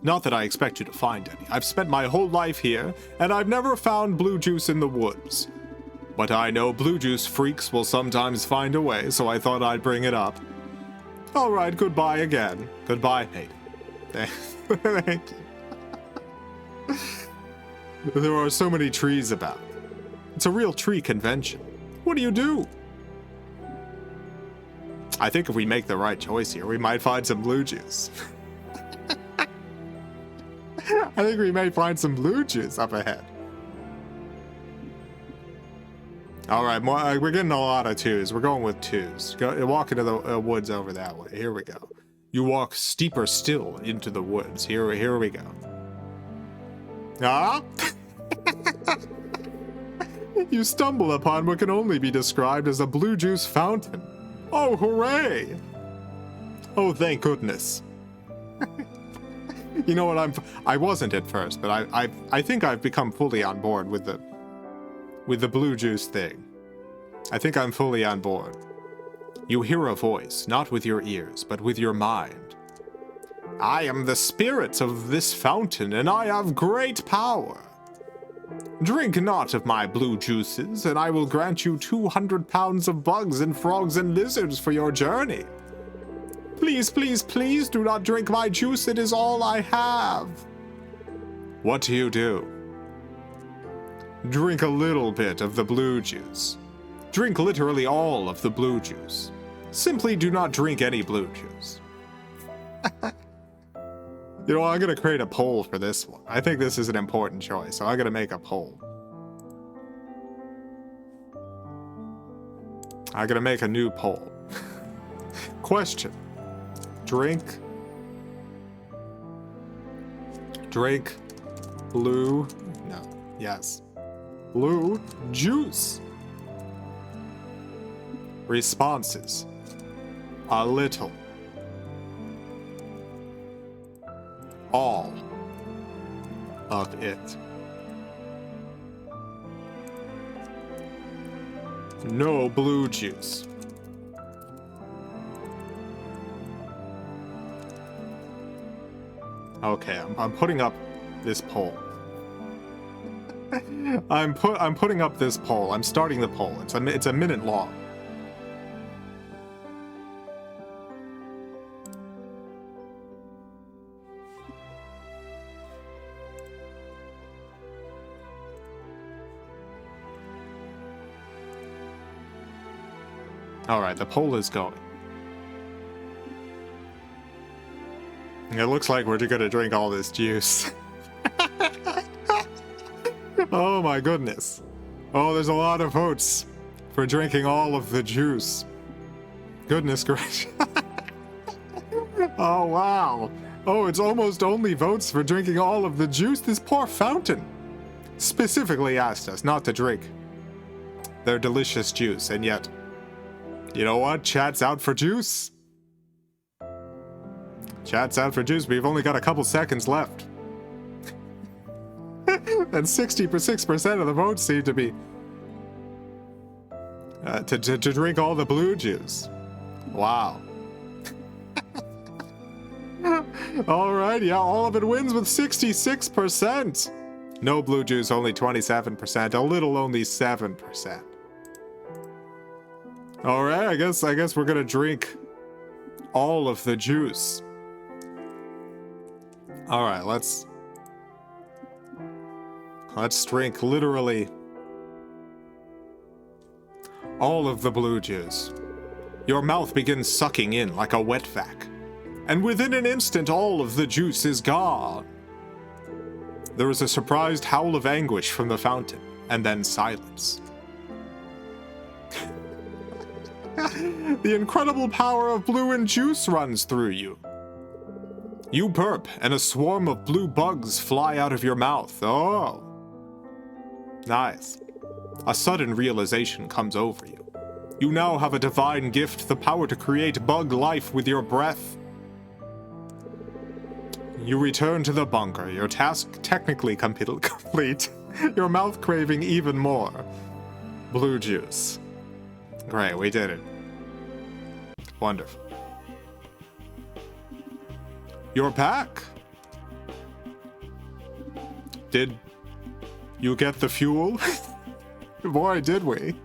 Not that I expect you to find any. I've spent my whole life here, and I've never found blue juice in the woods. But I know blue juice freaks will sometimes find a way, so I thought I'd bring it up. All right, goodbye again. Goodbye, mate. Thank you. There are so many trees about. It's a real tree convention. What do you do? I think if we make the right choice here, we might find some blue juice. I think we may find some blue juice up ahead. All right, we're getting a lot of 2s. We're going with 2s. Walk into the woods over that way. Here we go. You walk steeper still into the woods. Here we go. Ah! You stumble upon what can only be described as a blue juice fountain. Oh, hooray! Oh, thank goodness. You know what? I wasn't at first, but I think I've become fully on board with the blue juice thing. I think I'm fully on board. You hear a voice, not with your ears, but with your mind. I am the spirit of this fountain, and I have great power. Drink not of my blue juices, and I will grant you 200 pounds of bugs and frogs and lizards for your journey. Please, please, please do not drink my juice. It is all I have. What do you do? Drink a little bit of the blue juice. Drink literally all of the blue juice. Simply do not drink any blue juice. You know, I'm going to create a poll for this one. I think this is an important choice, so I'm going to make a poll. I'm going to make a new poll. Question. Drink blue, no, yes, blue juice. Responses. A little. All of it. No blue juice. Okay, I'm putting up this poll. I'm putting up this poll. I'm starting the poll. It's a minute long. All right, the poll is going. It looks like we're gonna drink all this juice. Oh my goodness. Oh, there's a lot of votes for drinking all of the juice. Goodness gracious. Oh, wow. Oh, it's almost only votes for drinking all of the juice. This poor fountain specifically asked us not to drink their delicious juice, and yet, you know what? Chat's out for juice. Chat's out for juice. We've only got a couple seconds left. And 66% of the votes seem to be to drink all the blue juice. Wow. All right, yeah, all of it wins with 66%. No blue juice, only 27%. A little, only 7%. All right, I guess we're gonna drink all of the juice. All right, let's drink literally all of the blue juice. Your mouth begins sucking in like a wet vac, and within an instant all of the juice is gone. There is a surprised howl of anguish from the fountain, and then silence. The incredible power of blue and juice runs through you. You burp, and a swarm of blue bugs fly out of your mouth. Oh. Nice. A sudden realization comes over you. You now have a divine gift, the power to create bug life with your breath. You return to the bunker, your task technically complete, your mouth craving even more. Blue juice. Great, we did it. Wonderful. You're back. Did you get the fuel? Boy, did we.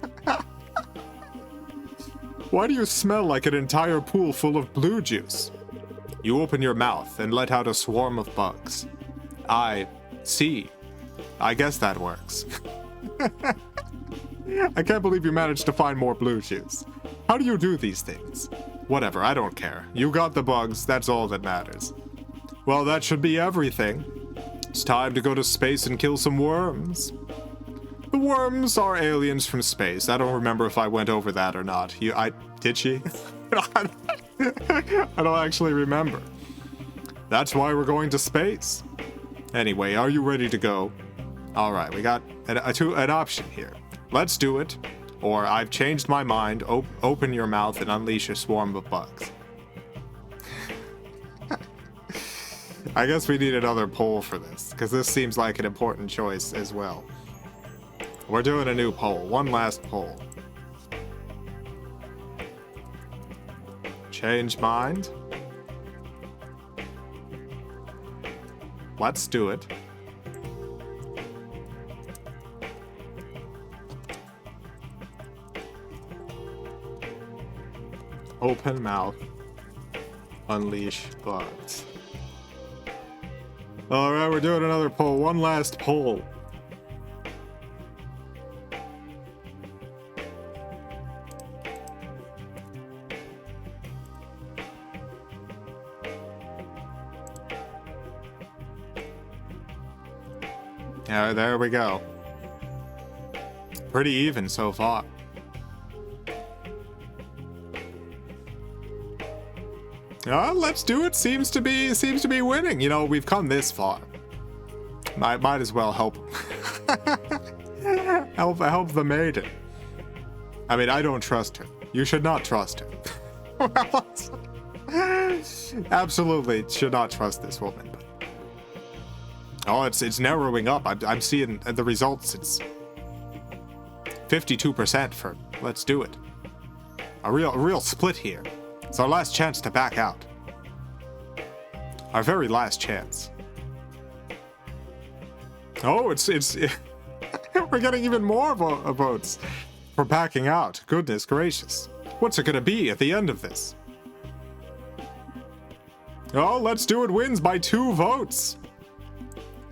Why do you smell like an entire pool full of blue juice? You open your mouth and let out a swarm of bugs. I see. I guess that works. I can't believe you managed to find more blue juice. How do you do these things? Whatever, I don't care. You got the bugs, that's all that matters. Well, that should be everything. It's time to go to space and kill some worms. The worms are aliens from space. I don't remember if I went over that or not. Did she? I don't actually remember. That's why we're going to space. Anyway, are you ready to go? All right, we got an option here. Let's do it, or I've changed my mind. Open your mouth and unleash a swarm of bugs. I guess we need another poll for this, because this seems like an important choice as well. We're doing a new poll. One last poll. Change mind. Let's do it. Open mouth. Unleash bugs. Alright, we're doing another poll. One last poll. Yeah, there we go. Pretty even so far. Let's do it. Seems to be winning. You know, we've come this far. Might as well help help the maiden. I mean, I don't trust her. You should not trust her. Absolutely should not trust this woman. Oh, it's narrowing up. I'm seeing the results. It's 52% for let's do it. A real split here. It's our last chance to back out. Our very last chance. Oh, it's we're getting even more votes for backing out. Goodness gracious. What's it gonna be at the end of this? Oh, Let's Do It wins by 2 votes.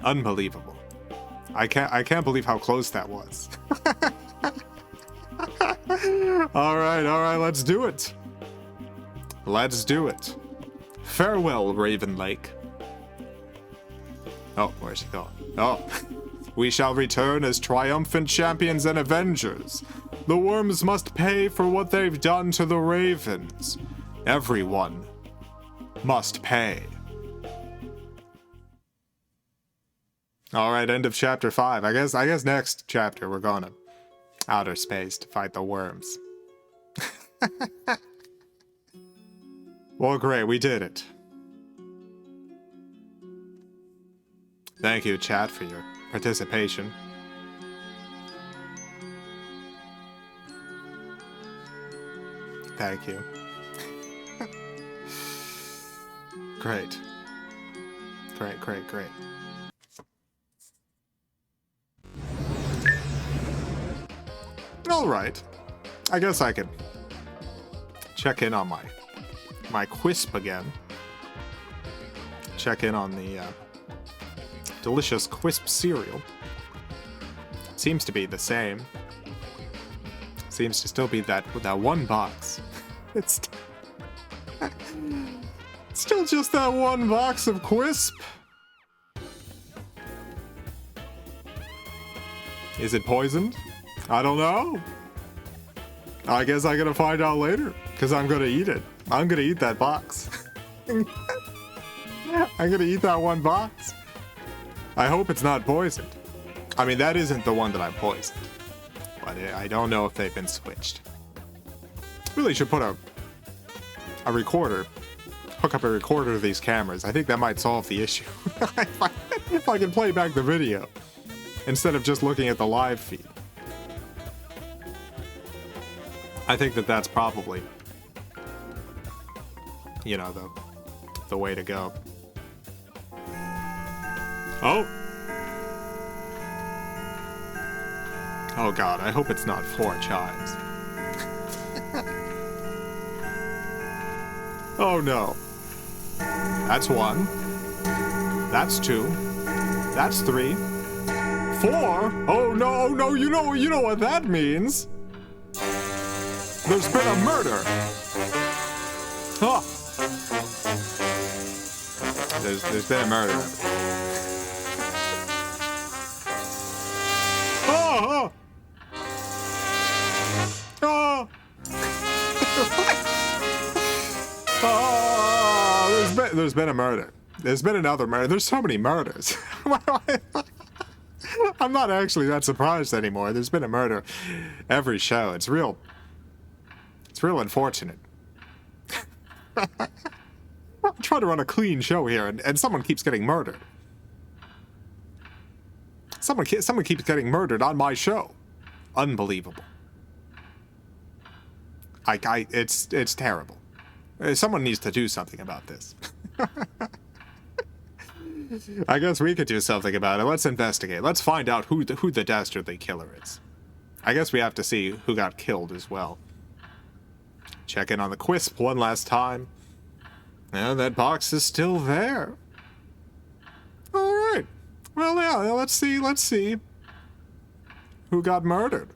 Unbelievable. I can't believe how close that was. All right, let's do it. Let's do it. Farewell, Raven Lake. Oh, where's he going? Oh. We shall return as triumphant champions and avengers. The worms must pay for what they've done to the ravens. Everyone must pay. All right, end of chapter 5. I guess next chapter we're going to outer space to fight the worms. Well, great, we did it. Thank you, chat, for your participation. Thank you. Great. Great. All right. I guess I could check in on my Quisp again. Check in on the delicious Quisp cereal. Seems to be the same. Seems to still be that one box. It's still just that one box of Quisp. Is it poisoned? I don't know. I guess I'm gonna find out later, because I'm gonna eat it. I'm gonna eat that box. I'm gonna eat that one box. I hope it's not poisoned. I mean, that isn't the one that I poisoned. But I don't know if they've been switched. Really should put a recorder, hook up a recorder to these cameras. I think that might solve the issue. If I can play back the video, instead of just looking at the live feed. I think that's probably, you know, the way to go. Oh! Oh god, I hope it's not 4 chimes. Oh no. That's 1. That's 2. That's 3. 4? Oh no, you know what that means. There's been a murder. Huh. There's been a murder. Oh! Oh! Oh! There's been a murder. There's been another murder. There's so many murders. I'm not actually that surprised anymore. There's been a murder every show. It's real unfortunate. I'm trying to run a clean show here, and someone keeps getting murdered. Someone keeps getting murdered on my show. Unbelievable. It's terrible. Someone needs to do something about this. I guess we could do something about it. Let's investigate. Let's find out who the dastardly killer is. I guess we have to see who got killed as well. Check in on the Quisp one last time. And that box is still there. All right. Well, yeah. Let's see who got murdered.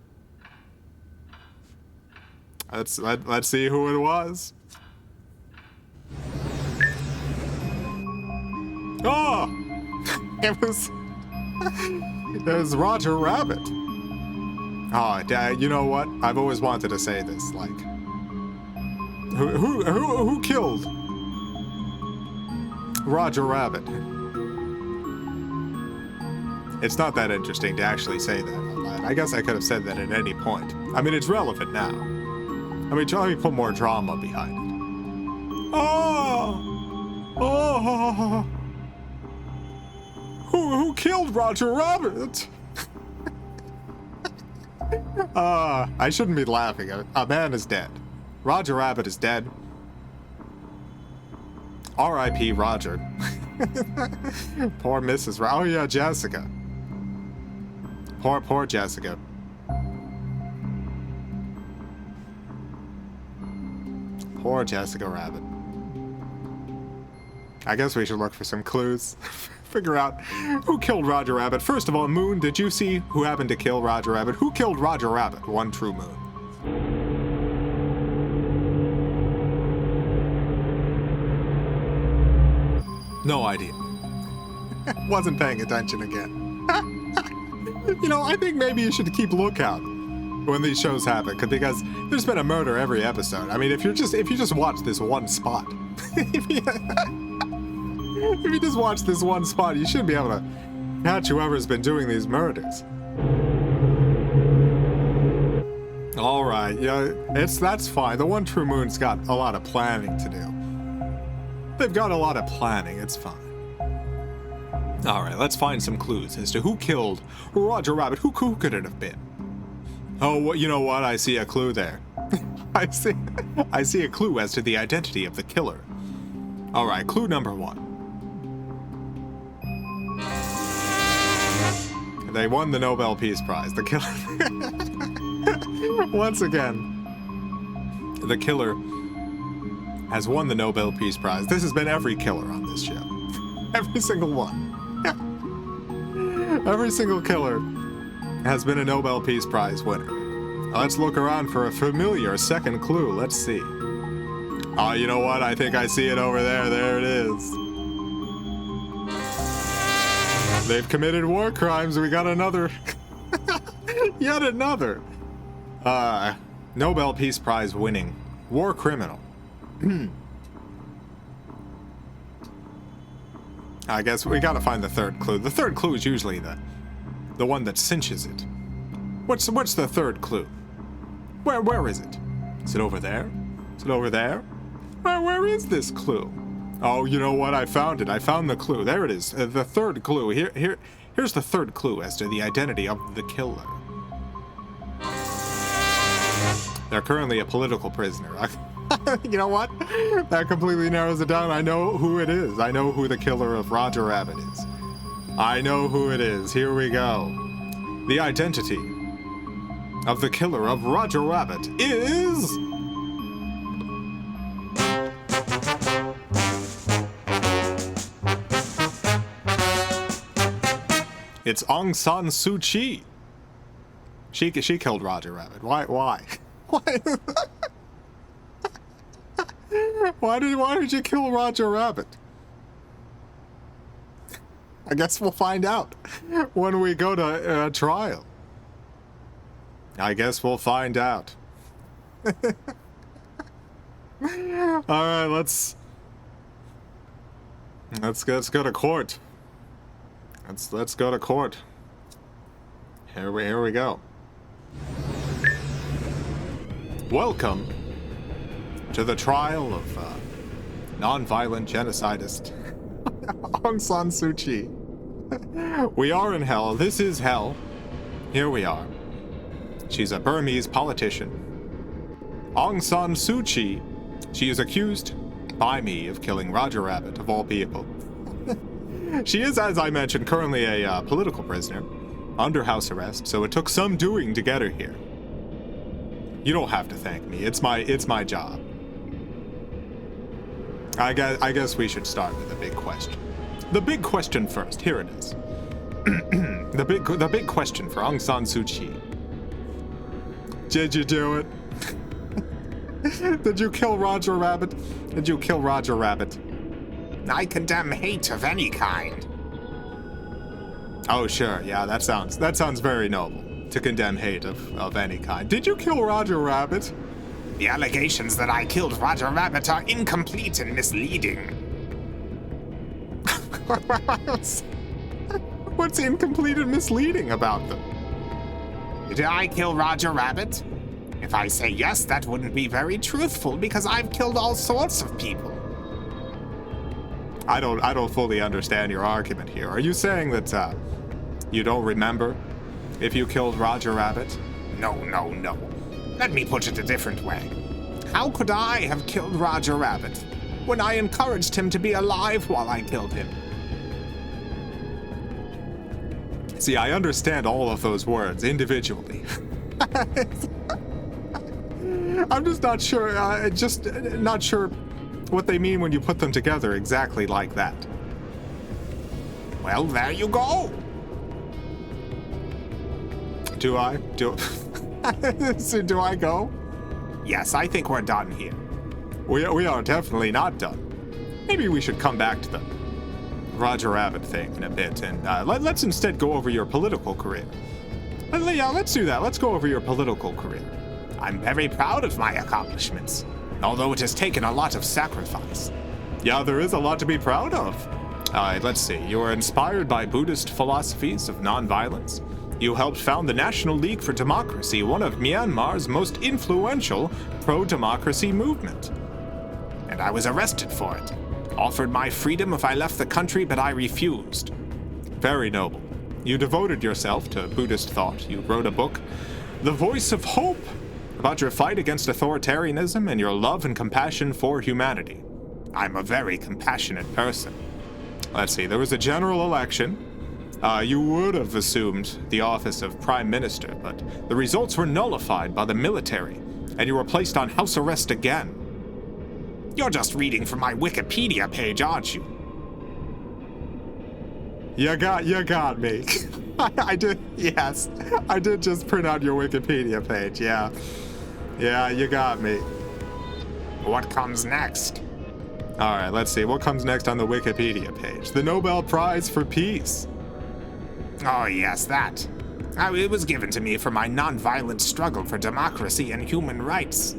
Let's see who it was. Oh, it was Roger Rabbit. Oh, Dad, you know what? I've always wanted to say this. Like, who killed Roger Rabbit? It's not that interesting to actually say that. I guess I could have said that at any point. I mean, it's relevant now. I mean, try to put more drama behind it. Oh! Who killed Roger Rabbit? I shouldn't be laughing. A man is dead. Roger Rabbit is dead. R.I.P. Roger. Poor Mrs. Oh yeah, Jessica. Poor Jessica. Poor Jessica Rabbit. I guess we should look for some clues. Figure out who killed Roger Rabbit. First of all, Moon, did you see who happened to kill Roger Rabbit? Who killed Roger Rabbit? One true Moon. No idea. Wasn't paying attention again. You know, I think maybe you should keep lookout when these shows happen, because there's been a murder every episode. I mean, if you just watch this one spot, if you just watch this one spot, you should be able to catch whoever's been doing these murders. All right, yeah, that's fine. The One True Moon's got a lot of planning to do. They've got a lot of planning. It's fine. All right, let's find some clues as to who killed Roger Rabbit. Who could it have been? Oh, well, you know what? I see a clue there. I see a clue as to the identity of the killer. All right, clue number 1. They won the Nobel Peace Prize. The killer. Once again, the killer has won the Nobel Peace Prize. This has been every killer on this show. Every single one. Every single killer has been a Nobel Peace Prize winner. Let's look around for a familiar second clue. Let's see. Oh, you know what? I think I see it over there. There it is. They've committed war crimes. We got another. Yet another. Nobel Peace Prize winning war criminal. I guess we gotta find the third clue. The third clue is usually the one that cinches it. What's the third clue? Where is it? Is it over there? Is it over there? Where is this clue? Oh, you know what? I found it. I found the clue. There it is. The third clue. Here's the third clue as to the identity of the killer. They're currently a political prisoner. You know what? That completely narrows it down. I know who it is. I know who the killer of Roger Rabbit is. I know who it is. Here we go. The identity of the killer of Roger Rabbit is... It's Aung San Suu Kyi. She killed Roger Rabbit. Why? Why? Why did you kill Roger Rabbit? I guess we'll find out when we go to trial. I guess we'll find out. All right, let's go to court. Let's go to court. Here we go. Welcome to the trial of non-violent genocidist Aung San Suu Kyi. We are in hell. This is hell. Here we are. She's a Burmese politician. Aung San Suu Kyi. She is accused by me of killing Roger Rabbit, of all people. She is, as I mentioned, currently a political prisoner, under house arrest, so it took some doing to get her here. You don't have to thank me. It's my job. I guess we should start with the big question. The big question first. Here it is. the big question for Aung San Suu Kyi. Did you do it? Did you kill Roger Rabbit? Did you kill Roger Rabbit? I condemn hate of any kind. Oh, sure. Yeah, that sounds very noble, to condemn hate of any kind. Did you kill Roger Rabbit? The allegations that I killed Roger Rabbit are incomplete and misleading. What's incomplete and misleading about them? Did I kill Roger Rabbit? If I say yes, that wouldn't be very truthful because I've killed all sorts of people. I don't fully understand your argument here. Are you saying that you don't remember if you killed Roger Rabbit? No. Let me put it a different way. How could I have killed Roger Rabbit when I encouraged him to be alive while I killed him? See, I understand all of those words individually. I'm just not sure, not sure what they mean when you put them together exactly like that. Well, there you go. Do I? Do I go? Yes, I think we're done here. We are definitely not done. Maybe we should come back to the Roger Rabbit thing in a bit, and let's instead go over your political career. Yeah, let's do that. Let's go over your political career. I'm very proud of my accomplishments, although it has taken a lot of sacrifice. Yeah, there is a lot to be proud of. Let's see. You were inspired by Buddhist philosophies of nonviolence. You helped found the National League for Democracy, one of Myanmar's most influential pro-democracy movement. And I was arrested for it. Offered my freedom if I left the country, but I refused. Very noble. You devoted yourself to Buddhist thought. You wrote a book, The Voice of Hope, about your fight against authoritarianism and your love and compassion for humanity. I'm a very compassionate person. Let's see, there was a general election. You would have assumed the office of Prime Minister, but the results were nullified by the military, and you were placed on house arrest again. You're just reading from my Wikipedia page, aren't you? You got me. I did, yes. I did just print out your Wikipedia page, yeah. Yeah, you got me. What comes next? All right, let's see. What comes next on the Wikipedia page? The Nobel Prize for Peace. Oh, yes, that. It was given to me for my nonviolent struggle for democracy and human rights.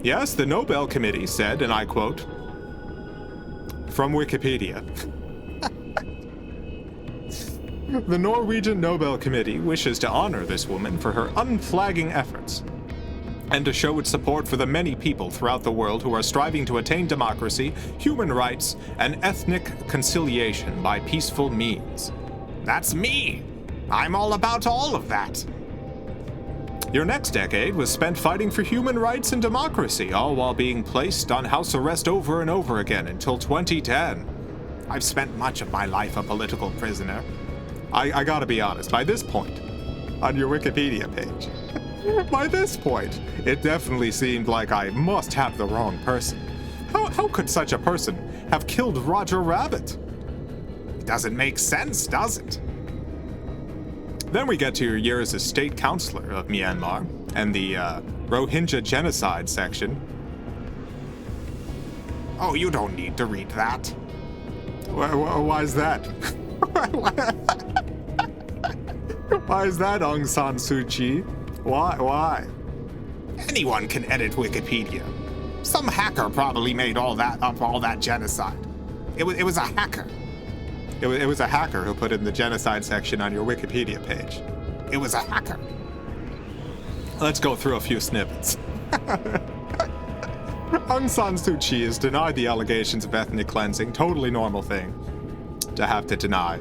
Yes, the Nobel Committee said, and I quote, from Wikipedia, the Norwegian Nobel Committee wishes to honor this woman for her unflagging efforts and to show its support for the many people throughout the world who are striving to attain democracy, human rights, and ethnic conciliation by peaceful means. That's me. I'm all about all of that. Your next decade was spent fighting for human rights and democracy, all while being placed on house arrest over and over again until 2010. I've spent much of my life a political prisoner. I gotta be honest, by this point, on your Wikipedia page, by this point, it definitely seemed like I must have the wrong person. How could such a person have killed Roger Rabbit? It doesn't make sense, does it? Then we get to your years as state counselor of Myanmar and the Rohingya genocide section. Oh, you don't need to read that. Why is that? Why is that, Aung San Suu Kyi? Why? Anyone can edit Wikipedia. Some hacker probably made all that genocide. It was a hacker. It was a hacker who put in the genocide section on your Wikipedia page. It was a hacker. Let's go through a few snippets. Aung San Suu Kyi has denied the allegations of ethnic cleansing, totally normal thing to have to deny.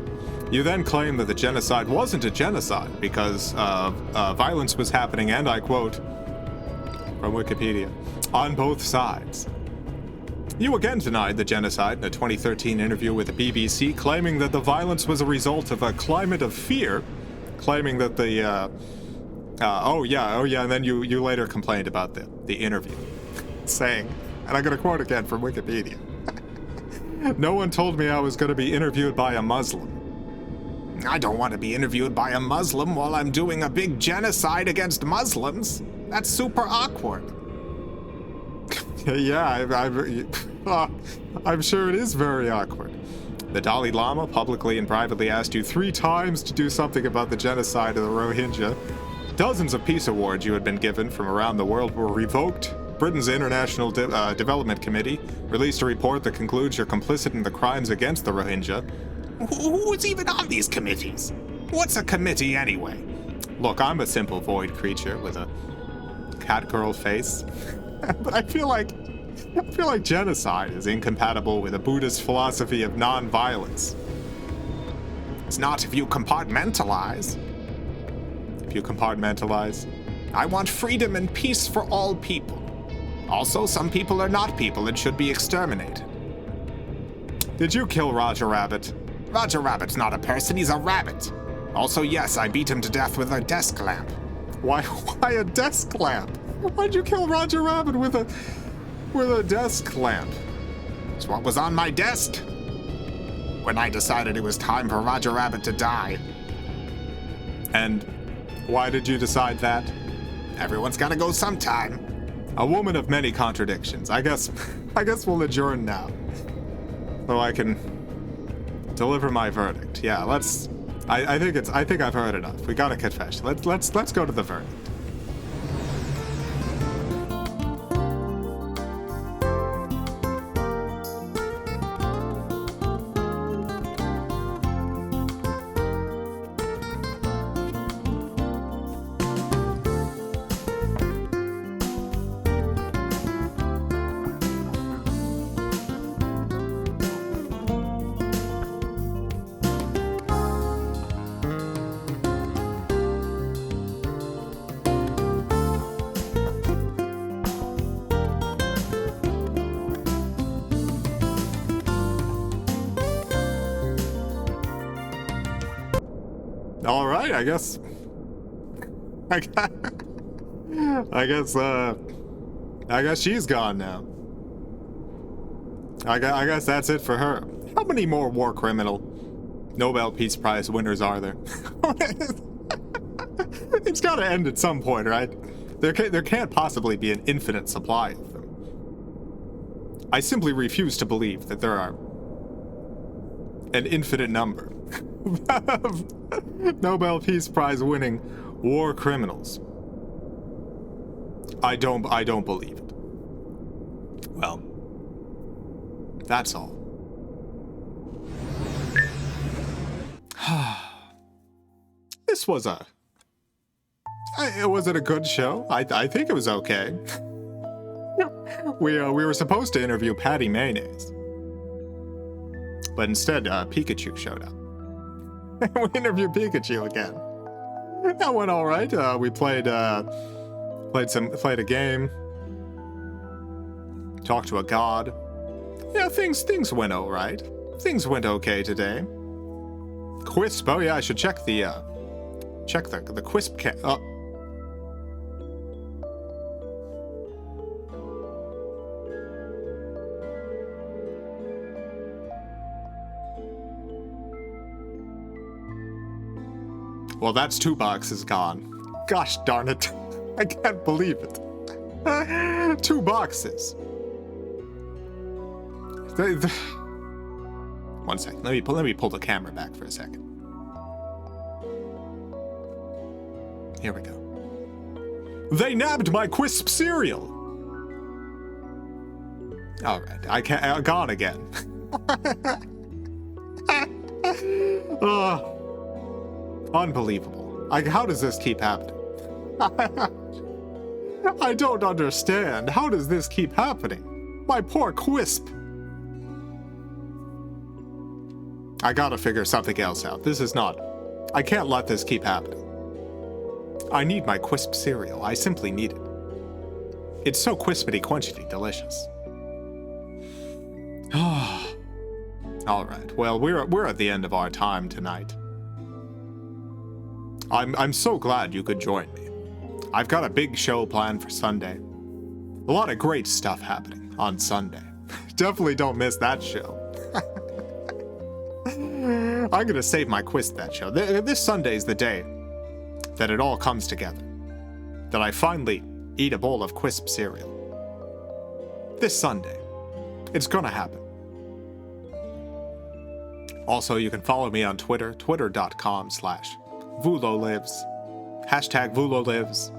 You then claim that the genocide wasn't a genocide because violence was happening, and I quote from Wikipedia, on both sides. You again denied the genocide in a 2013 interview with the BBC, claiming that the violence was a result of a climate of fear, claiming that the, and then you later complained about the interview, saying, and I'm going to quote again from Wikipedia, no one told me I was going to be interviewed by a Muslim. I don't want to be interviewed by a Muslim while I'm doing a big genocide against Muslims. That's super awkward. Yeah, I'm sure it is very awkward. The Dalai Lama publicly and privately asked you 3 times to do something about the genocide of the Rohingya. Dozens of peace awards you had been given from around the world were revoked. Britain's International Development Committee released a report that concludes you're complicit in the crimes against the Rohingya. Who's even on these committees? What's a committee anyway? Look, I'm a simple void creature with a cat-girl face. But I feel like genocide is incompatible with a Buddhist philosophy of non-violence. It's not if you compartmentalize. If you compartmentalize? I want freedom and peace for all people. Also, some people are not people and should be exterminated. Did you kill Roger Rabbit? Roger Rabbit's not a person, he's a rabbit. Also, yes, I beat him to death with a desk lamp. Why a desk lamp? Why'd you kill Roger Rabbit with a desk lamp? It's what was on my desk when I decided it was time for Roger Rabbit to die. And why did you decide that? Everyone's gotta go sometime. A woman of many contradictions. I guess we'll adjourn now. So I can deliver my verdict. Yeah, let's I think I've heard enough. We got a confession. Let's go to the verdict. All right, I guess she's gone now. I guess that's it for her. How many more war criminal Nobel Peace Prize winners are there? It's got to end at some point, right? There can't possibly be an infinite supply of them. I simply refuse to believe that there are an infinite number of Nobel Peace Prize winning war criminals. I don't believe it. Well, that's all. This was was it a good show? I think it was okay. We were supposed to interview Patty Mayonnaise, but instead Pikachu showed up. We interviewed Pikachu again. That went all right. We played a game, talked to a god. Yeah, things went all right. Things went okay today. Quisp. Oh yeah, I should check the Quisp cam. Well, that's 2 boxes gone. Gosh darn it. I can't believe it. 2 boxes. One second. Let me pull the camera back for a second. Here we go. They nabbed my Quisp cereal. All right. I can't. Gone again. Unbelievable. How does this keep happening? I don't understand. How does this keep happening? My poor Quisp. I gotta figure something else out. This is not... I can't let this keep happening. I need my Quisp cereal. I simply need it. It's so quispity quenchity delicious. All right. Well, we're at the end of our time tonight. I'm so glad you could join me. I've got a big show planned for Sunday. A lot of great stuff happening on Sunday. Definitely don't miss that show. I'm gonna save my quiz that show. This Sunday's the day that it all comes together. That I finally eat a bowl of Quisp cereal. This Sunday. It's gonna happen. Also, you can follow me on Twitter, twitter.com/VuloLives. #VuloLives.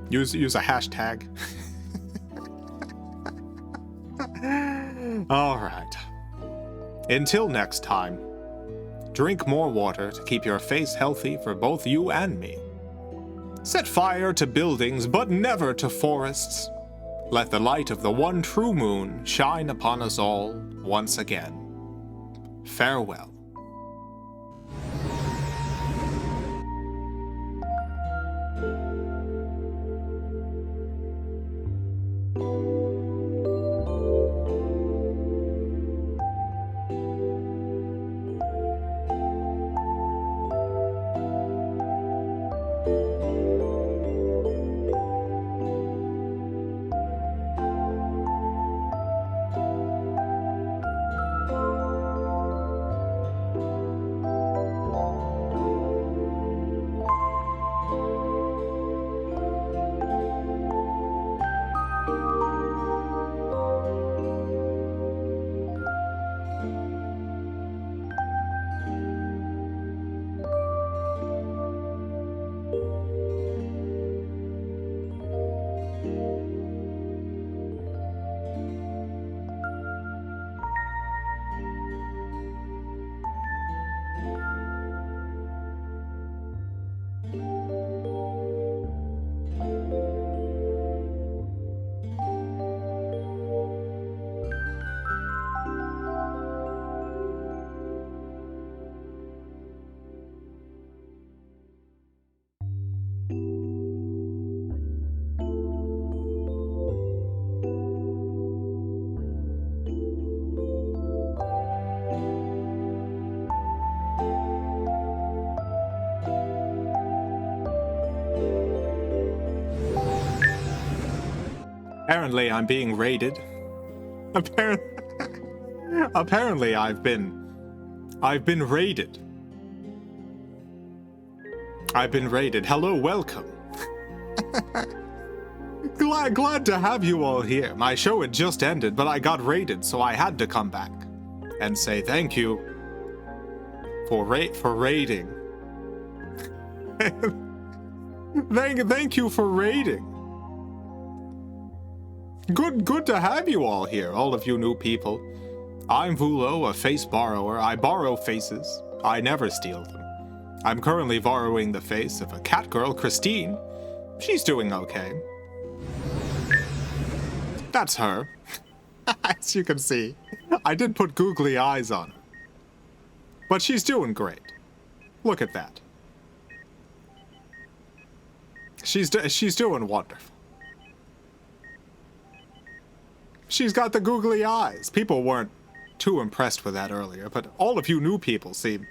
Use a hashtag. All right. Until next time, drink more water to keep your face healthy for both you and me. Set fire to buildings, but never to forests. Let the light of the one true moon shine upon us all once again. Farewell. Apparently I'm being raided. Apparently I've been raided. I've been raided. Hello, welcome. Glad to have you all here. My show had just ended, but I got raided, so I had to come back and say thank you for raiding. Thank you for raiding. Good to have you all here, all of you new people. I'm Vulo, a face borrower. I borrow faces. I never steal them. I'm currently borrowing the face of a cat girl, Christine. She's doing okay. That's her. As you can see, I did put googly eyes on her. But she's doing great. Look at that. She's doing wonderful. She's got the googly eyes. People weren't too impressed with that earlier, but all of you new people seem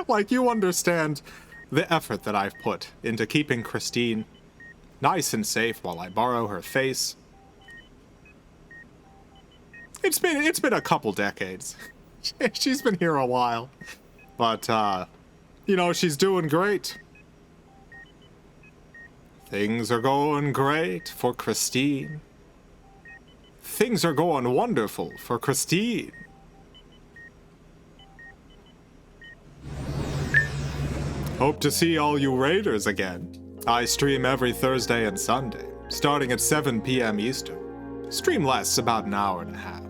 like you understand the effort that I've put into keeping Christine nice and safe while I borrow her face. It's been a couple decades. She's been here a while, but you know, she's doing great. Things are going great for Christine. Things are going wonderful for Christine. Hope to see all you raiders again. I stream every Thursday and Sunday, starting at 7 p.m. Eastern. Stream lasts about an hour and a half.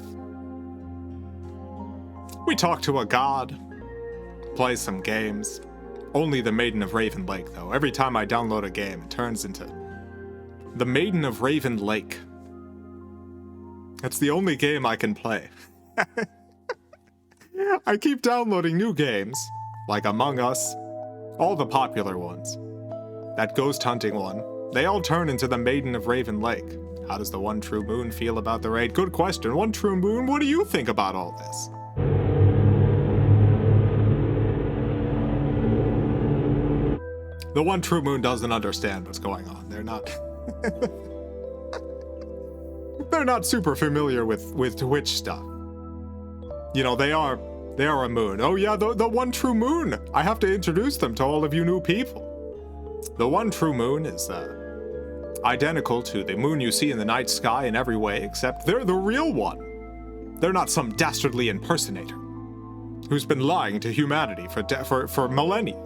We talk to a god, play some games. Only the Maiden of Raven Lake, though. Every time I download a game, it turns into the Maiden of Raven Lake. That's the only game I can play. I keep downloading new games, like Among Us, all the popular ones. That ghost hunting one, they all turn into the Maiden of Raven Lake. How does the One True Moon feel about the raid? Good question. One True Moon, what do you think about all this? The One True Moon doesn't understand what's going on. They're not... They're not super familiar with Twitch stuff. You know, they are a moon. Oh yeah, the One True Moon! I have to introduce them to all of you new people. The One True Moon is identical to the moon you see in the night sky in every way, except they're the real one. They're not some dastardly impersonator who's been lying to humanity for millennia.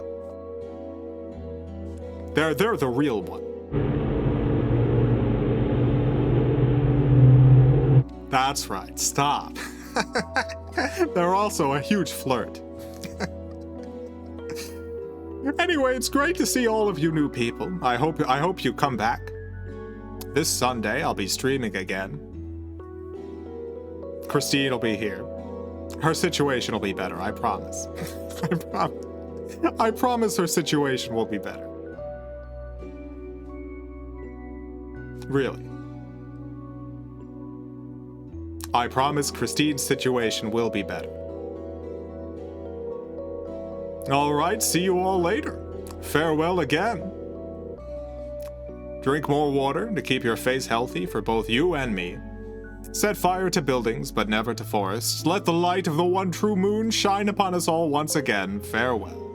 They're the real one. That's right, stop. They're also a huge flirt. Anyway, it's great to see all of you new people. I hope you come back. This Sunday, I'll be streaming again. Christine will be here. Her situation will be better, I promise. I promise her situation will be better. Really. I promise Christine's situation will be better. Alright, see you all later. Farewell again. Drink more water to keep your face healthy for both you and me. Set fire to buildings, but never to forests. Let the light of the One True Moon shine upon us all once again. Farewell.